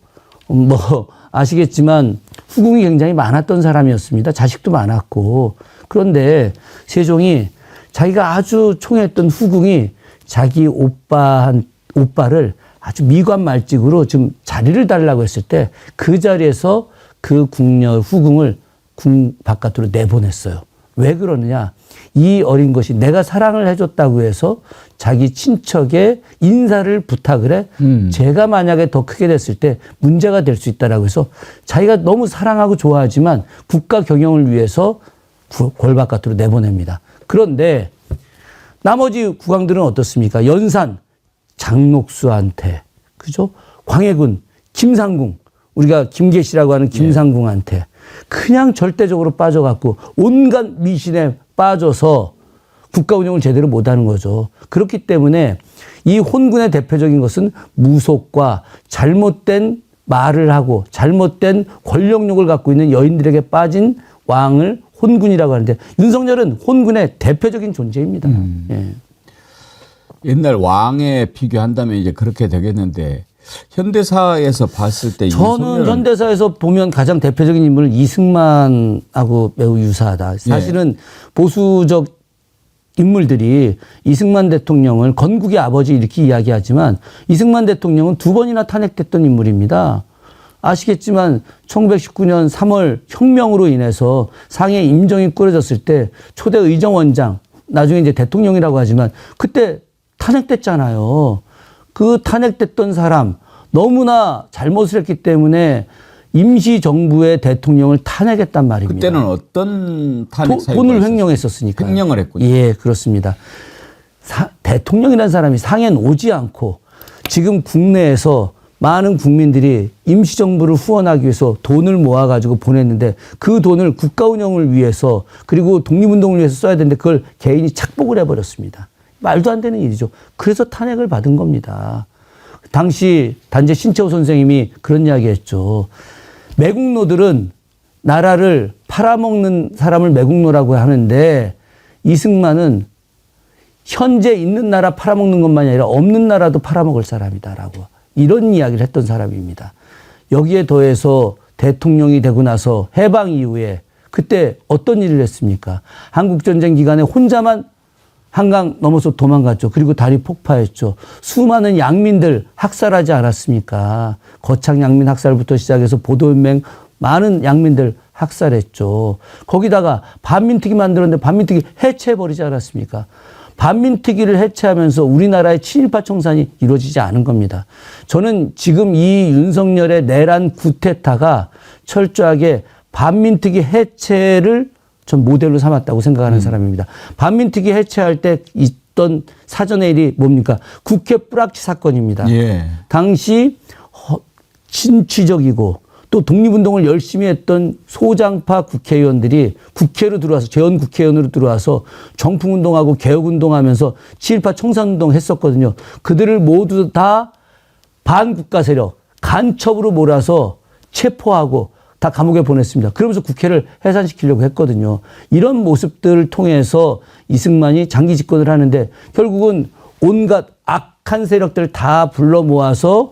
뭐 아시겠지만 후궁이 굉장히 많았던 사람이었습니다. 자식도 많았고. 그런데 세종이 자기가 아주 총애했던 후궁이 자기 오빠를 아주 미관말직으로 좀 자리를 달라고 했을 때 그 자리에서 그 후궁을 궁 바깥으로 내보냈어요. 왜 그러느냐? 이 어린 것이 내가 사랑을 해줬다고 해서 자기 친척의 인사를 부탁을 해. 제가 만약에 더 크게 됐을 때 문제가 될 수 있다라고 해서 자기가 너무 사랑하고 좋아하지만 국가 경영을 위해서 골 바깥으로 내보냅니다. 그런데 나머지 국왕들은 어떻습니까? 연산 장녹수한테, 그죠? 광해군 김상궁, 우리가 김계시라고 하는 김상궁한테 그냥 절대적으로 빠져갖고 온갖 미신에 빠져서 국가 운영을 제대로 못하는 거죠. 그렇기 때문에 이 혼군의 대표적인 것은 무속과 잘못된 말을 하고 잘못된 권력욕을 갖고 있는 여인들에게 빠진 왕을 혼군이라고 하는데 윤석열은 혼군의 대표적인 존재입니다. 예. 옛날 왕에 비교한다면 이제 그렇게 되겠는데 현대사에서 봤을 때 저는 현대사에서 보면 가장 대표적인 인물은 이승만하고 매우 유사하다. 사실은 보수적 인물들이 이승만 대통령을 건국의 아버지 이렇게 이야기하지만 이승만 대통령은 2번이나 탄핵됐던 인물입니다. 아시겠지만 1919년 3월 혁명으로 인해서 상해 임정이 꾸려졌을 때 초대 의정원장, 나중에 이제 대통령이라고 하지만 그때 탄핵됐잖아요. 그 탄핵됐던 사람 너무나 잘못을 했기 때문에 임시정부의 대통령을 탄핵했단 말입니다. 그때는 어떤 탄핵 사유가 돈을 있었어요? 횡령했었으니까. 횡령을 했군요. 예, 그렇습니다. 대통령이라는 사람이 상해는 오지 않고 지금 국내에서 많은 국민들이 임시정부를 후원하기 위해서 돈을 모아가지고 보냈는데 그 돈을 국가 운영을 위해서 그리고 독립운동을 위해서 써야 되는데 그걸 개인이 착복을 해버렸습니다. 말도 안 되는 일이죠. 그래서 탄핵을 받은 겁니다. 당시 단재 신채호 선생님이 그런 이야기 했죠. 매국노들은 나라를 팔아먹는 사람을 매국노라고 하는데 이승만은 현재 있는 나라 팔아먹는 것만이 아니라 없는 나라도 팔아먹을 사람이다라고 이런 이야기를 했던 사람입니다. 여기에 더해서 대통령이 되고 나서 해방 이후에 그때 어떤 일을 했습니까? 한국전쟁 기간에 혼자만 한강 넘어서 도망갔죠. 그리고 다리 폭파했죠. 수많은 양민들 학살하지 않았습니까? 거창 양민 학살부터 시작해서 보도연맹 많은 양민들 학살했죠. 거기다가 반민특위 만들었는데 반민특위 해체해버리지 않았습니까? 반민특위를 해체하면서 우리나라의 친일파 청산이 이루어지지 않은 겁니다. 저는 지금 이 윤석열의 내란 구테타가 철저하게 반민특위 해체를 전 모델로 삼았다고 생각하는 사람입니다. 반민특위 해체할 때 있던 사전의 일이 뭡니까? 국회 뿌락치 사건입니다. 예. 당시 친취적이고 또 독립운동을 열심히 했던 소장파 국회의원들이 국회로 들어와서 재원 국회의원으로 들어와서 정풍운동하고 개혁운동하면서 7.18 청산운동 했었거든요. 그들을 모두 다 반국가 세력 간첩으로 몰아서 체포하고 다 감옥에 보냈습니다. 그러면서 국회를 해산시키려고 했거든요. 이런 모습들을 통해서 이승만이 장기 집권을 하는데 결국은 온갖 악한 세력들 다 불러 모아서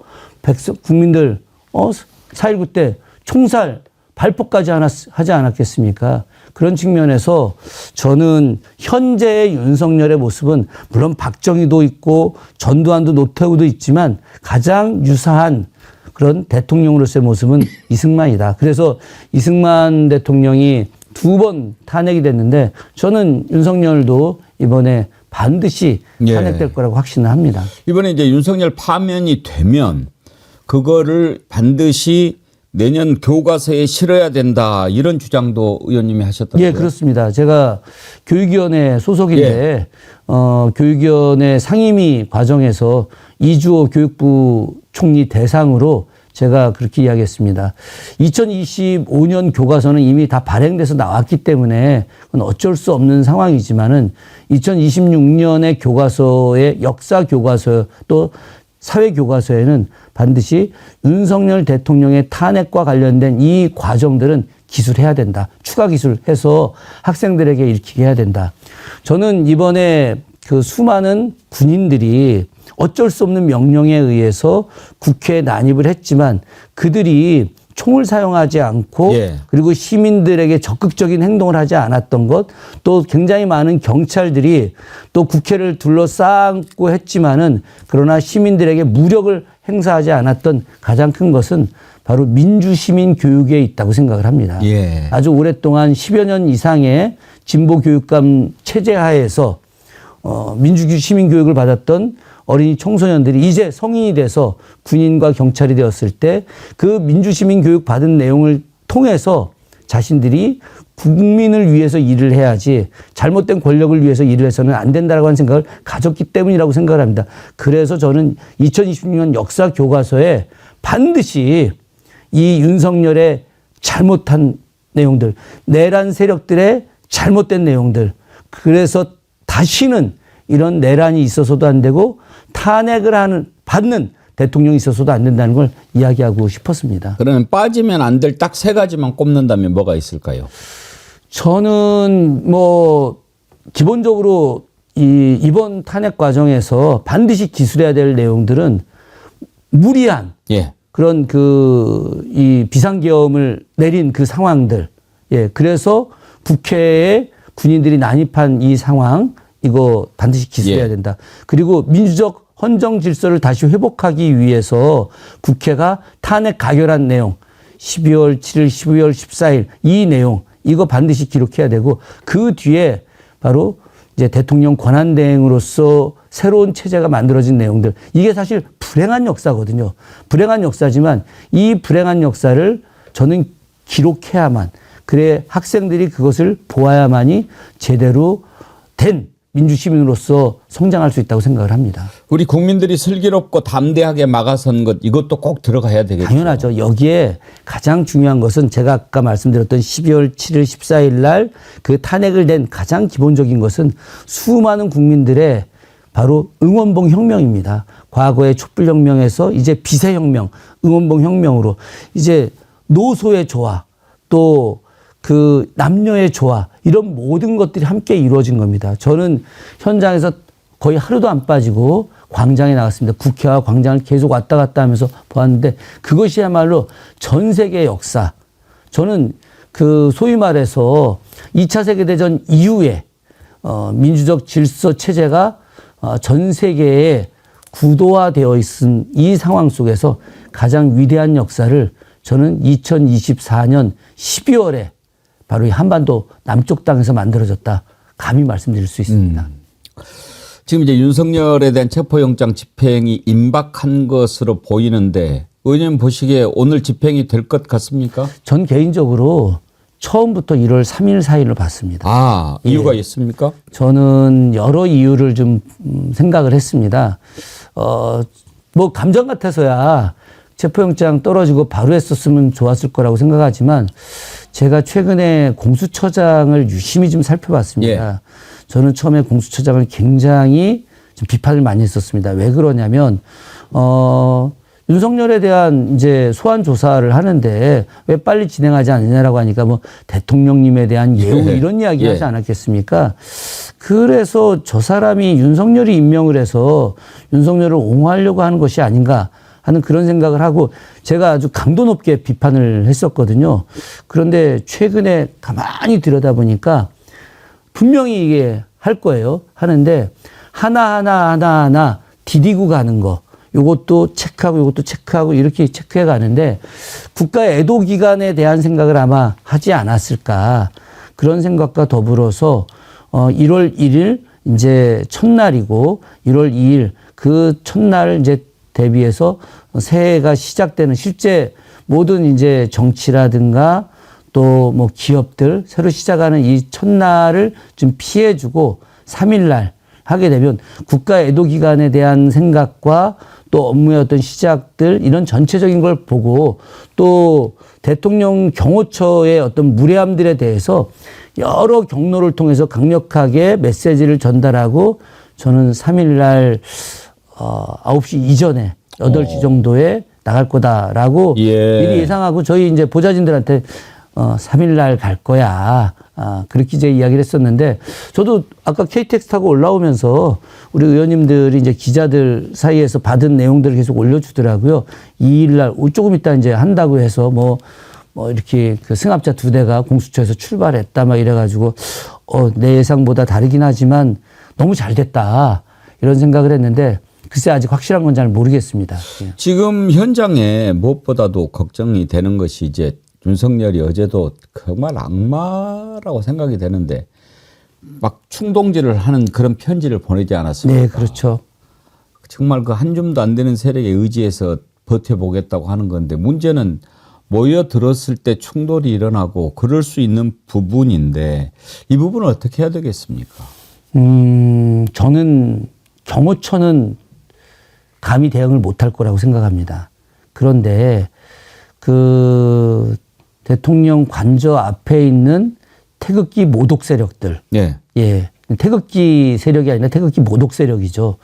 국민들 4.19 때 총살 발포까지 하지 않았겠습니까? 그런 측면에서 저는 현재의 윤석열의 모습은 물론 박정희도 있고 전두환도 노태우도 있지만 가장 유사한 그런 대통령으로서의 모습은 이승만이다. 그래서 이승만 대통령이 2번 탄핵이 됐는데 저는 윤석열도 이번에 반드시 탄핵될 거라고 확신을 합니다. 이번에 이제 윤석열 파면이 되면 그거를 반드시 내년 교과서에 실어야 된다 이런 주장도 의원님이 하셨다고요? 예, 그렇습니다. 제가 교육위원회 소속인데 교육위원회 상임위 과정에서 이주호 교육부 총리 대상으로 제가 그렇게 이야기했습니다. 2025년 교과서는 이미 다 발행돼서 나왔기 때문에 그건 어쩔 수 없는 상황이지만은 2026년의 교과서의 역사 교과서 또 사회 교과서에는 반드시 윤석열 대통령의 탄핵과 관련된 이 과정들은 기술해야 된다. 추가 기술해서 학생들에게 읽히게 해야 된다. 저는 이번에 그 수많은 군인들이 어쩔 수 없는 명령에 의해서 국회에 난입을 했지만 그들이 총을 사용하지 않고 그리고 시민들에게 적극적인 행동을 하지 않았던 것, 또 굉장히 많은 경찰들이 또 국회를 둘러싸고 했지만은 그러나 시민들에게 무력을 행사하지 않았던 가장 큰 것은 바로 민주시민 교육에 있다고 생각을 합니다. 아주 오랫동안 10여 년 이상의 진보교육감 체제 하에서 민주시민 교육을 받았던 어린이 청소년들이 이제 성인이 돼서 군인과 경찰이 되었을 때 그 민주시민 교육 받은 내용을 통해서 자신들이 국민을 위해서 일을 해야지 잘못된 권력을 위해서 일을 해서는 안 된다라고 하는 생각을 가졌기 때문이라고 생각을 합니다. 그래서 저는 2026년 역사 교과서에 반드시 이 윤석열의 잘못한 내용들, 내란 세력들의 잘못된 내용들, 그래서 다시는 이런 내란이 있어서도 안 되고 탄핵을 받는 대통령이 있어서도 안 된다는 걸 이야기하고 싶었습니다. 그러면 빠지면 안 될 딱 3가지만 꼽는다면 뭐가 있을까요? 저는 기본적으로 이번 탄핵 과정에서 반드시 기술해야 될 내용들은 무리한 그런 이 비상계엄을 내린 그 상황들. 그래서 국회에 군인들이 난입한 이 상황, 이거 반드시 기술해야 된다. 그리고 민주적 헌정 질서를 다시 회복하기 위해서 국회가 탄핵 가결한 내용, 12월 7일, 12월 14일 이 내용, 이거 반드시 기록해야 되고 그 뒤에 바로 이제 대통령 권한대행으로서 새로운 체제가 만들어진 내용들. 이게 사실 불행한 역사거든요. 불행한 역사지만 이 불행한 역사를 저는 기록해야만, 그래 학생들이 그것을 보아야만이 제대로 된 민주시민으로서 성장할 수 있다고 생각을 합니다. 우리 국민들이 슬기롭고 담대하게 막아선 것, 이것도 꼭 들어가야 되겠죠. 당연하죠. 여기에 가장 중요한 것은 제가 아까 말씀드렸던 12월 7일, 14일 날 그 탄핵을 낸 가장 기본적인 것은 수많은 국민들의 바로 응원봉 혁명입니다. 과거의 촛불혁명에서 이제 비세혁명, 응원봉 혁명으로 이제 노소의 조화, 또 그 남녀의 조화, 이런 모든 것들이 함께 이루어진 겁니다. 저는 현장에서 거의 하루도 안 빠지고 광장에 나갔습니다. 국회와 광장을 계속 왔다 갔다 하면서 보았는데 그것이야말로 전 세계 역사. 저는 그 소위 말해서 2차 세계대전 이후에 민주적 질서 체제가 전 세계에 구도화되어 있은 이 상황 속에서 가장 위대한 역사를 저는 2024년 12월에 바로 이 한반도 남쪽 땅에서 만들어졌다. 감히 말씀드릴 수 있습니다. 지금 이제 윤석열에 대한 체포영장 집행이 임박한 것으로 보이는데 의원님 보시기에 오늘 집행이 될 것 같습니까? 전 개인적으로 처음부터 1월 3일, 4일을 봤습니다. 이유가 있습니까? 저는 여러 이유를 좀 생각을 했습니다. 감정 같아서야 체포영장 떨어지고 바로 했었으면 좋았을 거라고 생각하지만 제가 최근에 공수처장을 유심히 좀 살펴봤습니다. 저는 처음에 공수처장을 굉장히 좀 비판을 많이 했었습니다. 왜 그러냐면 윤석열에 대한 이제 소환 조사를 하는데 왜 빨리 진행하지 않느냐라고 하니까 뭐 대통령님에 대한 예우 이런 이야기 하지 않았겠습니까? 그래서 저 사람이 윤석열이 임명을 해서 윤석열을 옹호하려고 하는 것이 아닌가 하는 그런 생각을 하고 제가 아주 강도 높게 비판을 했었거든요. 그런데 최근에 가만히 들여다보니까 분명히 이게 할 거예요. 하는데 하나하나 디디고 가는 거. 요것도 체크하고 요것도 체크하고 이렇게 체크해 가는데 국가 애도 기간에 대한 생각을 아마 하지 않았을까. 그런 생각과 더불어서 1월 1일 이제 첫날이고 1월 2일 그 첫날을 이제 대비해서 새해가 시작되는 실제 모든 이제 정치라든가 또 뭐 기업들 새로 시작하는 이 첫날을 좀 피해주고 3일날 하게 되면 국가 애도 기간에 대한 생각과 또 업무의 어떤 시작들 이런 전체적인 걸 보고 또 대통령 경호처의 어떤 무례함들에 대해서 여러 경로를 통해서 강력하게 메시지를 전달하고 저는 3일날 9시 이전에 8시 정도에 나갈 거다라고 미리 예상하고 저희 이제 보좌진들한테 3일날 갈 거야. 그렇게 이제 이야기를 했었는데 저도 아까 KTX 타고 올라오면서 우리 의원님들이 이제 기자들 사이에서 받은 내용들을 계속 올려주더라고요. 2일날 조금 이따 이제 한다고 해서 뭐 이렇게 그 승합차 2대가 공수처에서 출발했다 막 이래가지고 내 예상보다 다르긴 하지만 너무 잘 됐다 이런 생각을 했는데 글쎄 아직 확실한 건 잘 모르겠습니다. 지금 현장에 무엇보다도 걱정이 되는 것이 이제 윤석열이 어제도 정말 악마라고 생각이 되는데 막 충동질을 하는 그런 편지를 보내지 않았습니까? 네, 그렇죠. 정말 그 한 줌도 안 되는 세력에 의지해서 버텨보겠다고 하는 건데 문제는 모여들었을 때 충돌이 일어나고 그럴 수 있는 부분인데 이 부분을 어떻게 해야 되겠습니까? 저는 경호처는 감히 대응을 못할 거라고 생각합니다. 그런데 그 대통령 관저 앞에 있는 태극기 모독 세력들. 예. 태극기 세력이 아니라 태극기 모독 세력이죠.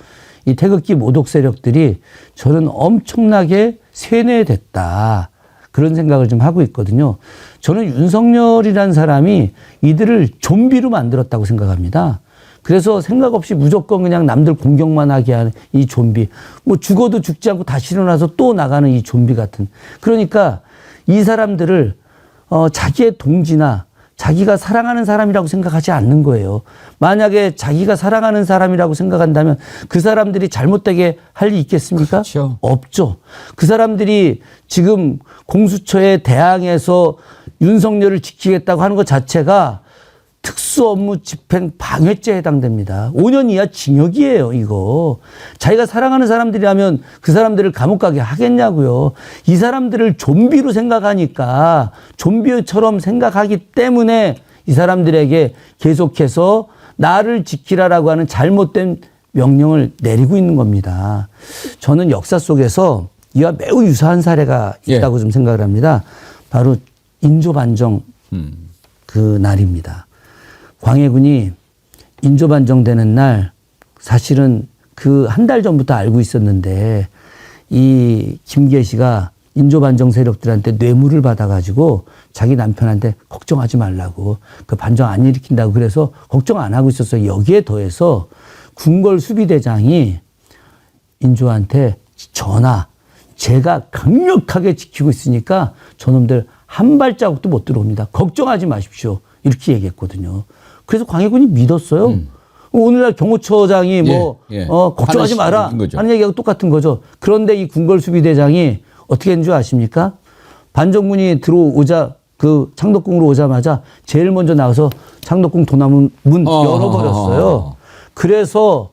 이 태극기 모독 세력들이 저는 엄청나게 세뇌됐다. 그런 생각을 좀 하고 있거든요. 저는 윤석열이라는 사람이 이들을 좀비로 만들었다고 생각합니다. 그래서 생각 없이 무조건 그냥 남들 공격만 하게 하는 이 좀비. 뭐 죽어도 죽지 않고 다시 일어나서 또 나가는 이 좀비 같은. 그러니까 이 사람들을 자기의 동지나 자기가 사랑하는 사람이라고 생각하지 않는 거예요. 만약에 자기가 사랑하는 사람이라고 생각한다면 그 사람들이 잘못되게 할 일이 있겠습니까? 그렇죠. 없죠. 그 사람들이 지금 공수처에 대항해서 윤석열을 지키겠다고 하는 것 자체가 특수업무 집행 방해죄에 해당됩니다. 5년 이하 징역이에요, 이거. 자기가 사랑하는 사람들이라면 그 사람들을 감옥 가게 하겠냐고요. 이 사람들을 좀비로 생각하니까 좀비처럼 생각하기 때문에 이 사람들에게 계속해서 나를 지키라라고 하는 잘못된 명령을 내리고 있는 겁니다. 저는 역사 속에서 이와 매우 유사한 사례가 있다고 좀 생각을 합니다. 바로 인조반정 그 날입니다. 광해군이 인조반정되는 날 사실은 그 한 달 전부터 알고 있었는데 이 김계시가 인조반정 세력들한테 뇌물을 받아가지고 자기 남편한테 걱정하지 말라고 그 반정 안 일으킨다고 그래서 걱정 안 하고 있었어요. 여기에 더해서 궁궐 수비대장이 인조한테 전하 제가 강력하게 지키고 있으니까 저놈들 한 발자국도 못 들어옵니다. 걱정하지 마십시오. 이렇게 얘기했거든요. 그래서 광해군이 믿었어요. 오늘날 경호처장이 걱정하지 마라 하는 얘기하고 똑같은 거죠. 그런데 이 궁궐 수비대장이 어떻게 했는 줄 아십니까? 반정군이 들어오자 그 창덕궁으로 오자마자 제일 먼저 나가서 창덕궁 도남문 문 열어버렸어요. 그래서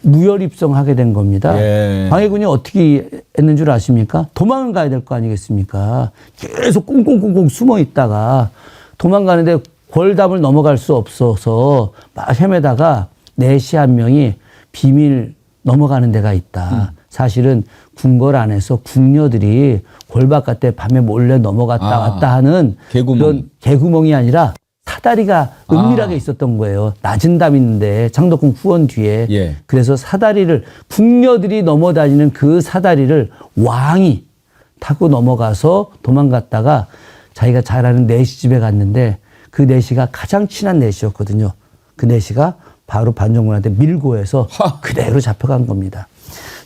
무혈 입성하게 된 겁니다. 광해군이 어떻게 했는 줄 아십니까? 도망을 가야 될 거 아니겠습니까? 계속 꽁꽁꽁꽁 숨어 있다가 도망가는데 골담을 넘어갈 수 없어서 막 헤매다가 내시 한 명이 비밀 넘어가는 데가 있다. 사실은 궁궐 안에서 궁녀들이 골 바깥에 밤에 몰래 넘어갔다 왔다 하는 개구멍. 그런 개구멍이 아니라 사다리가 은밀하게 있었던 거예요. 낮은 담 있는데 장덕궁 후원 뒤에. 예. 그래서 사다리를 궁녀들이 넘어다니는 그 사다리를 왕이 타고 넘어가서 도망갔다가 자기가 잘 아는 내시 집에 갔는데 그 내시가 가장 친한 내시였거든요. 그 내시가 바로 반정군한테 밀고 해서 그대로 잡혀간 겁니다.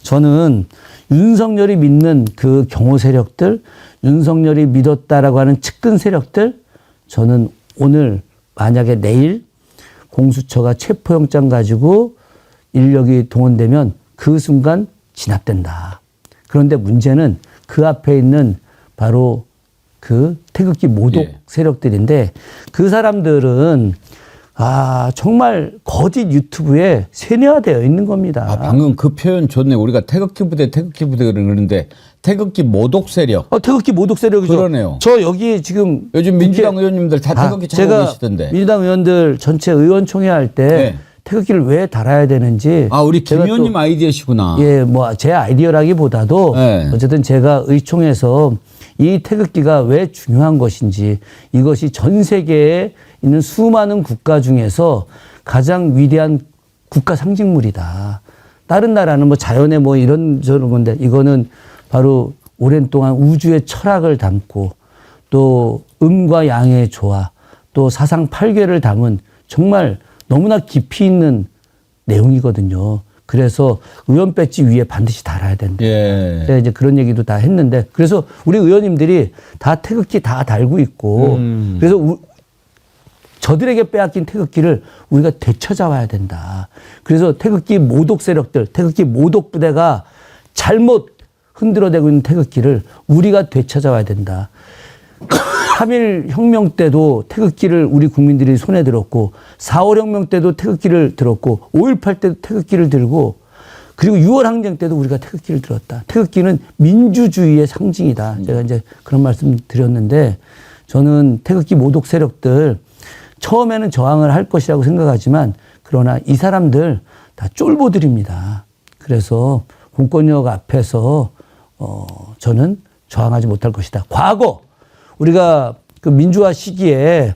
저는 윤석열이 믿는 그 경호 세력들, 윤석열이 믿었다라고 하는 측근 세력들, 저는 오늘 만약에 내일 공수처가 체포영장 가지고 인력이 동원되면 그 순간 진압된다. 그런데 문제는 그 앞에 있는 바로 그 태극기 모독 예. 세력들인데 그 사람들은 정말 거짓 유튜브에 세뇌화되어 있는 겁니다. 방금 그 표현 좋네. 우리가 태극기 부대 그러는데 태극기 모독 세력. 태극기 모독 세력이죠. 그러네요. 저 여기 지금 요즘 민주당 의원님들 다 태극기 차고 제가 계시던데. 민주당 의원들 전체 의원총회 할 때 네. 태극기를 왜 달아야 되는지. 우리 김 제가 의원님 아이디어시구나. 예, 뭐 제 아이디어라기보다도 네. 어쨌든 제가 의총에서 이 태극기가 왜 중요한 것인지, 이것이 전 세계에 있는 수많은 국가 중에서 가장 위대한 국가 상징물이다. 다른 나라는 뭐 자연의 뭐 이런 저런 건데 이거는 바로 오랜 동안 우주의 철학을 담고 또 음과 양의 조화, 또 사상 팔괴를 담은 정말 너무나 깊이 있는 내용이거든요. 그래서 의원 배지 위에 반드시 달아야 된다. 예. 제가 이제 그런 얘기도 다 했는데, 그래서 우리 의원님들이 다 태극기 다 달고 있고, 그래서 저들에게 빼앗긴 태극기를 우리가 되찾아와야 된다. 그래서 태극기 모독 세력들, 태극기 모독 부대가 잘못 흔들어대고 있는 태극기를 우리가 되찾아와야 된다. 3.1 혁명 때도 태극기를 우리 국민들이 손에 들었고, 4.5 혁명 때도 태극기를 들었고, 5.18 때도 태극기를 들고, 그리고 6월 항쟁 때도 우리가 태극기를 들었다. 태극기는 민주주의의 상징이다. 제가 이제 그런 말씀 드렸는데, 저는 태극기 모독 세력들 처음에는 저항을 할 것이라고 생각하지만, 그러나 이 사람들 다 쫄보들입니다. 그래서 공권력 앞에서 저는 저항하지 못할 것이다. 과거 우리가 그 민주화 시기에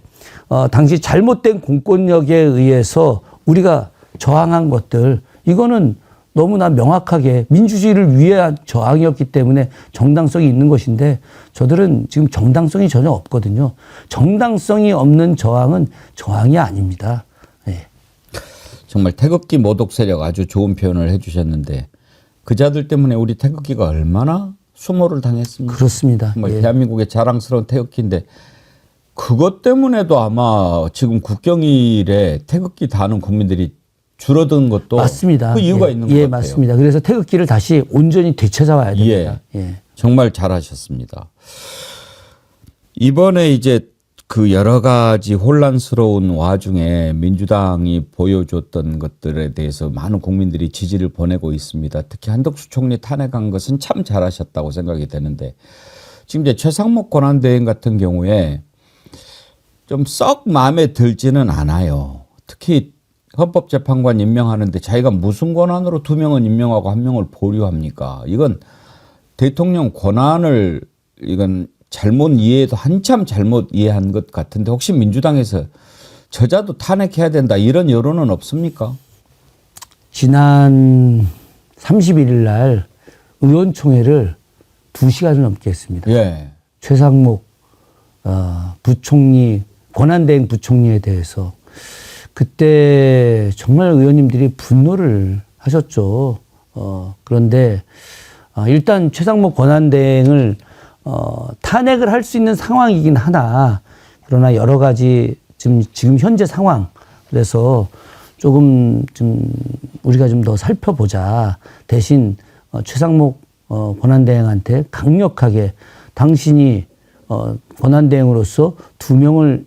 당시 잘못된 공권력에 의해서 우리가 저항한 것들, 이거는 너무나 명확하게 민주주의를 위한 저항이었기 때문에 정당성이 있는 것인데, 저들은 지금 정당성이 전혀 없거든요. 정당성이 없는 저항은 저항이 아닙니다. 네. 정말 태극기 모독 세력 아주 좋은 표현을 해주셨는데, 그자들 때문에 우리 태극기가 얼마나 수모를 당했습니다. 그렇습니다. 정말 예. 대한민국의 자랑스러운 태극기인데, 그것 때문에도 아마 지금 국경일에 태극기 다는 국민들이 줄어든 것도 맞습니다. 그 이유가 예. 있는 것 예, 같아요. 맞습니다. 그래서 태극기를 다시 온전히 되찾아와야 됩니다. 예. 정말 잘하셨습니다. 이번에 이제 그 여러 가지 혼란스러운 와중에 민주당이 보여줬던 것들에 대해서 많은 국민들이 지지를 보내고 있습니다. 특히 한덕수 총리 탄핵한 것은 참 잘하셨다고 생각이 되는데, 지금 이제 최상목 권한대행 같은 경우에 좀 썩 마음에 들지는 않아요. 특히 헌법재판관 임명하는데 자기가 무슨 권한으로 2명은 임명하고 1명을 보류합니까? 이건 대통령 권한을 이건 잘못 이해해도 한참 잘못 이해한 것 같은데, 혹시 민주당에서 저자도 탄핵해야 된다 이런 여론은 없습니까? 지난 31일 날 의원총회를 2시간을 넘게 했습니다. 예. 최상목 부총리, 권한대행 부총리에 대해서 그때 정말 의원님들이 분노를 하셨죠. 그런데 일단 최상목 권한대행을 탄핵을 할 수 있는 상황이긴 하나, 그러나 여러 가지 지금 현재 상황, 그래서 조금 좀 우리가 좀 더 살펴보자. 대신 최상목 권한대행한테 강력하게 당신이 권한대행으로서 2명을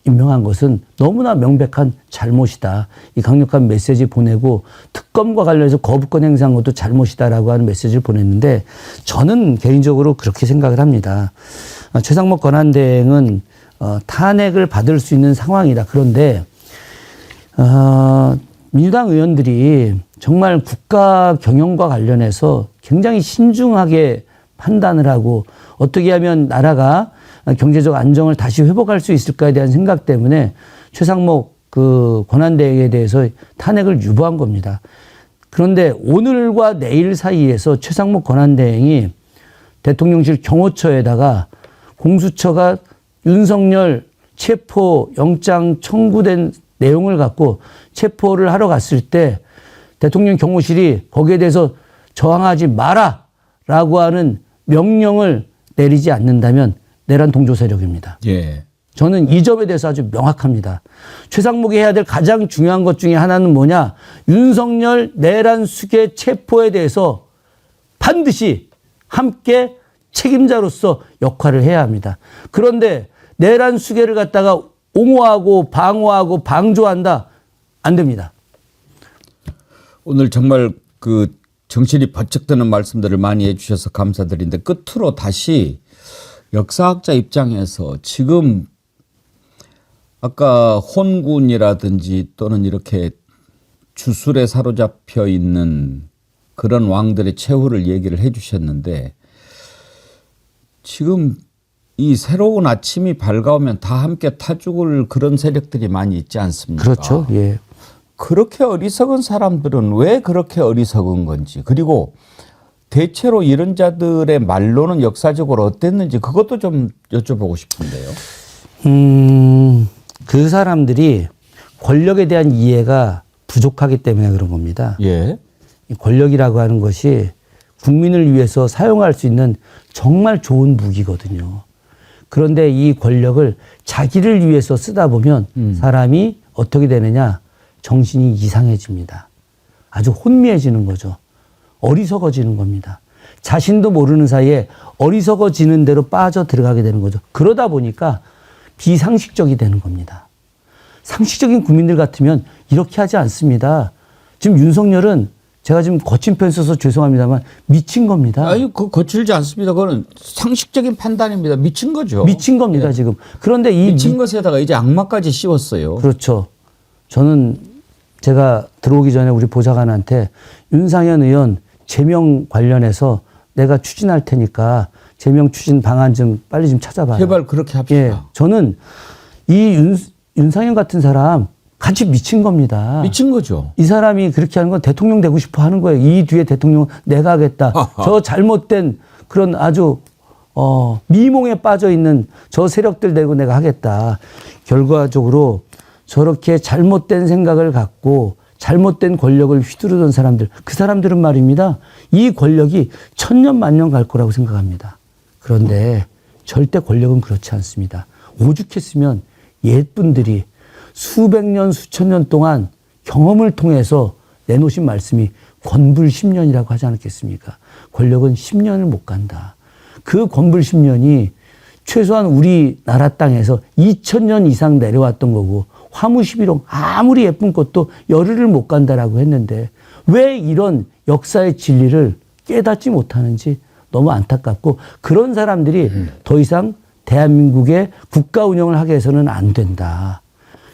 임명한 것은 너무나 명백한 잘못이다. 이 강력한 메시지 보내고, 특검과 관련해서 거부권 행사한 것도 잘못이다라고 하는 메시지를 보냈는데, 저는 개인적으로 그렇게 생각을 합니다. 최상목 권한대행은 탄핵을 받을 수 있는 상황이다. 그런데 민주당 의원들이 정말 국가 경영과 관련해서 굉장히 신중하게 판단을 하고 어떻게 하면 나라가 경제적 안정을 다시 회복할 수 있을까에 대한 생각 때문에 최상목 그 권한대행에 대해서 탄핵을 유보한 겁니다. 그런데 오늘과 내일 사이에서 최상목 권한대행이 대통령실 경호처에다가 공수처가 윤석열 체포 영장 청구된 내용을 갖고 체포를 하러 갔을 때 대통령 경호실이 거기에 대해서 저항하지 마라라고 하는 명령을 내리지 않는다면 내란 동조 세력입니다. 예. 저는 이 점에 대해서 아주 명확합니다. 최상목이 해야 될 가장 중요한 것 중에 하나는 뭐냐? 윤석열 내란 수계 체포에 대해서 반드시 함께 책임자로서 역할을 해야 합니다. 그런데 내란 수계를 갖다가 옹호하고 방어하고 방조한다? 안 됩니다. 오늘 정말 그 정신이 번쩍 드는 말씀들을 많이 해주셔서 감사드린데 끝으로 다시 역사학자 입장에서 지금 아까 혼군이라든지 또는 이렇게 주술에 사로잡혀 있는 그런 왕들의 최후를 얘기를 해 주셨는데 지금 이 새로운 아침이 밝아오면 다 함께 타 죽을 그런 세력들이 많이 있지 않습니까? 그렇죠. 예. 그렇게 어리석은 사람들은 왜 그렇게 어리석은 건지 그리고 대체로 이런 자들의 말로는 역사적으로 어땠는지 그것도 좀 여쭤보고 싶은데요. 그 사람들이 권력에 대한 이해가 부족하기 때문에 그런 겁니다. 예. 이 권력이라고 하는 것이 국민을 위해서 사용할 수 있는 정말 좋은 무기거든요. 그런데 이 권력을 자기를 위해서 쓰다 보면 사람이 어떻게 되느냐? 정신이 이상해집니다. 아주 혼미해지는 거죠. 어리석어지는 겁니다. 자신도 모르는 사이에 어리석어지는 대로 빠져 들어가게 되는 거죠. 그러다 보니까 비상식적이 되는 겁니다. 상식적인 국민들 같으면 이렇게 하지 않습니다. 지금 윤석열은 제가 지금 거친 편 써서 죄송합니다만 미친 겁니다. 아니, 그 거칠지 않습니다. 그거는 상식적인 판단입니다. 미친 거죠. 미친 겁니다, 예. 지금. 그런데 이 미친 것에다가 이제 악마까지 씌웠어요. 그렇죠. 저는 제가 들어오기 전에 우리 보좌관한테 윤상현 의원 제명 관련해서 내가 추진할 테니까 제명 추진 방안 좀 빨리 좀 찾아봐요. 제발 그렇게 합시다. 예, 저는 이 윤상현 같은 사람 같이 미친 겁니다. 미친 거죠. 이 사람이 그렇게 하는 건 대통령 되고 싶어 하는 거예요. 이 뒤에 대통령 내가 하겠다. 저 잘못된 그런 아주 미몽에 빠져 있는 저 세력들 되고 내가 하겠다. 결과적으로 저렇게 잘못된 생각을 갖고 잘못된 권력을 휘두르던 사람들, 그 사람들은 말입니다. 이 권력이 천년 만년 갈 거라고 생각합니다. 그런데 절대 권력은 그렇지 않습니다. 오죽했으면 옛분들이 수백 년, 수천 년 동안 경험을 통해서 내놓으신 말씀이 권불 10년이라고 하지 않았겠습니까? 권력은 10년을 못 간다. 그 권불 10년이 최소한 우리나라 땅에서 2000년 이상 내려왔던 거고 화무 11홍 아무리 예쁜 꽃도 열흘을 못 간다라고 했는데 왜 이런 역사의 진리를 깨닫지 못하는지 너무 안타깝고 그런 사람들이 더 이상 대한민국의 국가 운영을 하게 해서는 안 된다.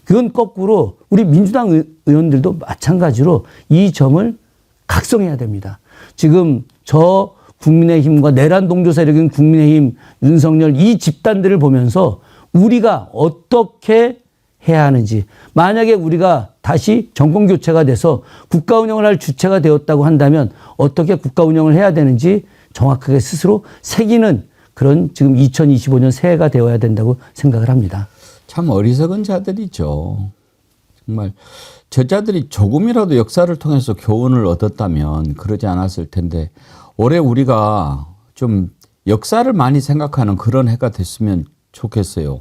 그건 거꾸로 우리 민주당 의원들도 마찬가지로 이 점을 각성해야 됩니다. 지금 저 국민의힘과 내란 동조 세력인 국민의힘, 윤석열 이 집단들을 보면서 우리가 어떻게 해야 하는지 만약에 우리가 다시 정권 교체가 돼서 국가 운영을 할 주체가 되었다고 한다면 어떻게 국가 운영을 해야 되는지 정확하게 스스로 새기는 그런 지금 2025년 새해가 되어야 된다고 생각을 합니다. 참 어리석은 자들이죠. 정말 저자들이 조금이라도 역사를 통해서 교훈을 얻었다면 그러지 않았을 텐데 올해 우리가 좀 역사를 많이 생각하는 그런 해가 됐으면 좋겠어요.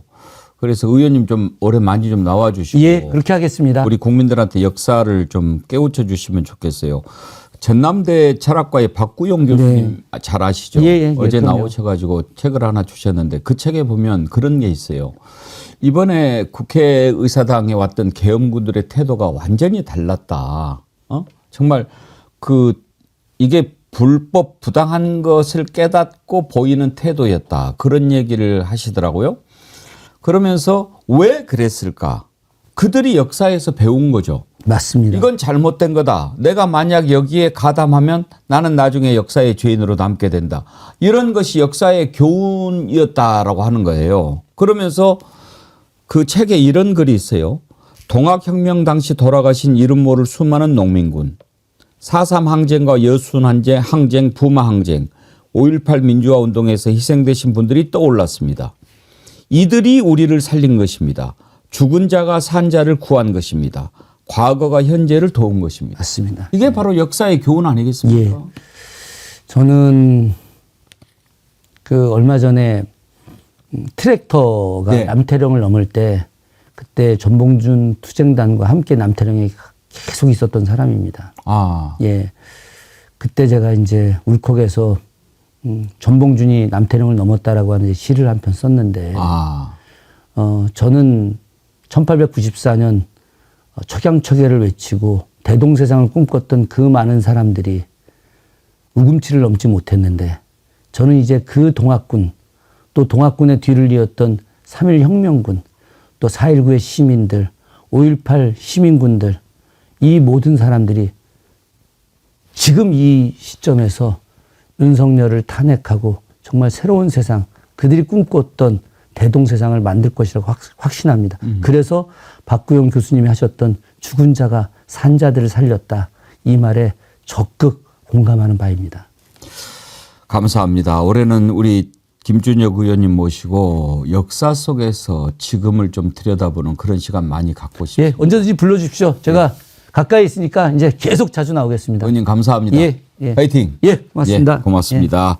그래서 의원님 좀 올해 많이 좀 나와 주시고 예, 그렇게 하겠습니다. 우리 국민들한테 역사를 좀 깨우쳐 주시면 좋겠어요. 전남대 철학과의 박구용 교수님 잘 아시죠? 어제 그럼요. 나오셔가지고 책을 하나 주셨는데 그 책에 보면 그런 게 있어요. 이번에 국회의사당에 왔던 계엄군들의 태도가 완전히 달랐다. 정말 이게 불법 부당한 것을 깨닫고 보이는 태도였다. 그런 얘기를 하시더라고요. 그러면서 왜 그랬을까? 그들이 역사에서 배운 거죠. 맞습니다. 이건 잘못된 거다. 내가 만약 여기에 가담하면 나는 나중에 역사의 죄인으로 남게 된다. 이런 것이 역사의 교훈이었다라고 하는 거예요. 그러면서 그 책에 이런 글이 있어요. 동학혁명 당시 돌아가신 이름 모를 수많은 농민군, 4.3 항쟁과 여순 항쟁, 부마 항쟁, 5.18 민주화 운동에서 희생되신 분들이 떠올랐습니다. 이들이 우리를 살린 것입니다. 죽은 자가 산 자를 구한 것입니다. 과거가 현재를 도운 것입니다. 맞습니다. 이게 바로 역사의 교훈 아니겠습니까? 예. 저는 그 얼마 전에 트랙터가 네. 남태령을 넘을 때 그때 전봉준 투쟁단과 함께 남태령에 계속 있었던 사람입니다. 아, 예. 그때 제가 이제 울컥해서 전봉준이 남태령을 넘었다라고 하는 시를 한 편 썼는데 저는 1894년 척양척야를 외치고 대동세상을 꿈꿨던 그 많은 사람들이 우금치를 넘지 못했는데 저는 이제 그 동학군 또 동학군의 뒤를 이었던 3.1 혁명군 또 4.19의 시민들 5.18 시민군들 이 모든 사람들이 지금 이 시점에서 윤석열을 탄핵하고 정말 새로운 세상 그들이 꿈꿨던 대동세상을 만들 것이라고 확신합니다. 그래서 박구영 교수님이 하셨던 죽은 자가 산 자들을 살렸다. 이 말에 적극 공감하는 바입니다. 감사합니다. 올해는 우리 김준혁 의원님 모시고 역사 속에서 지금을 좀 들여다보는 그런 시간 많이 갖고 싶습니다. 예, 언제든지 불러주십시오. 제가 가까이 있으니까 이제 계속 자주 나오겠습니다. 의원님 감사합니다. 예, 예. 파이팅. 예, 고맙습니다. 예, 고맙습니다.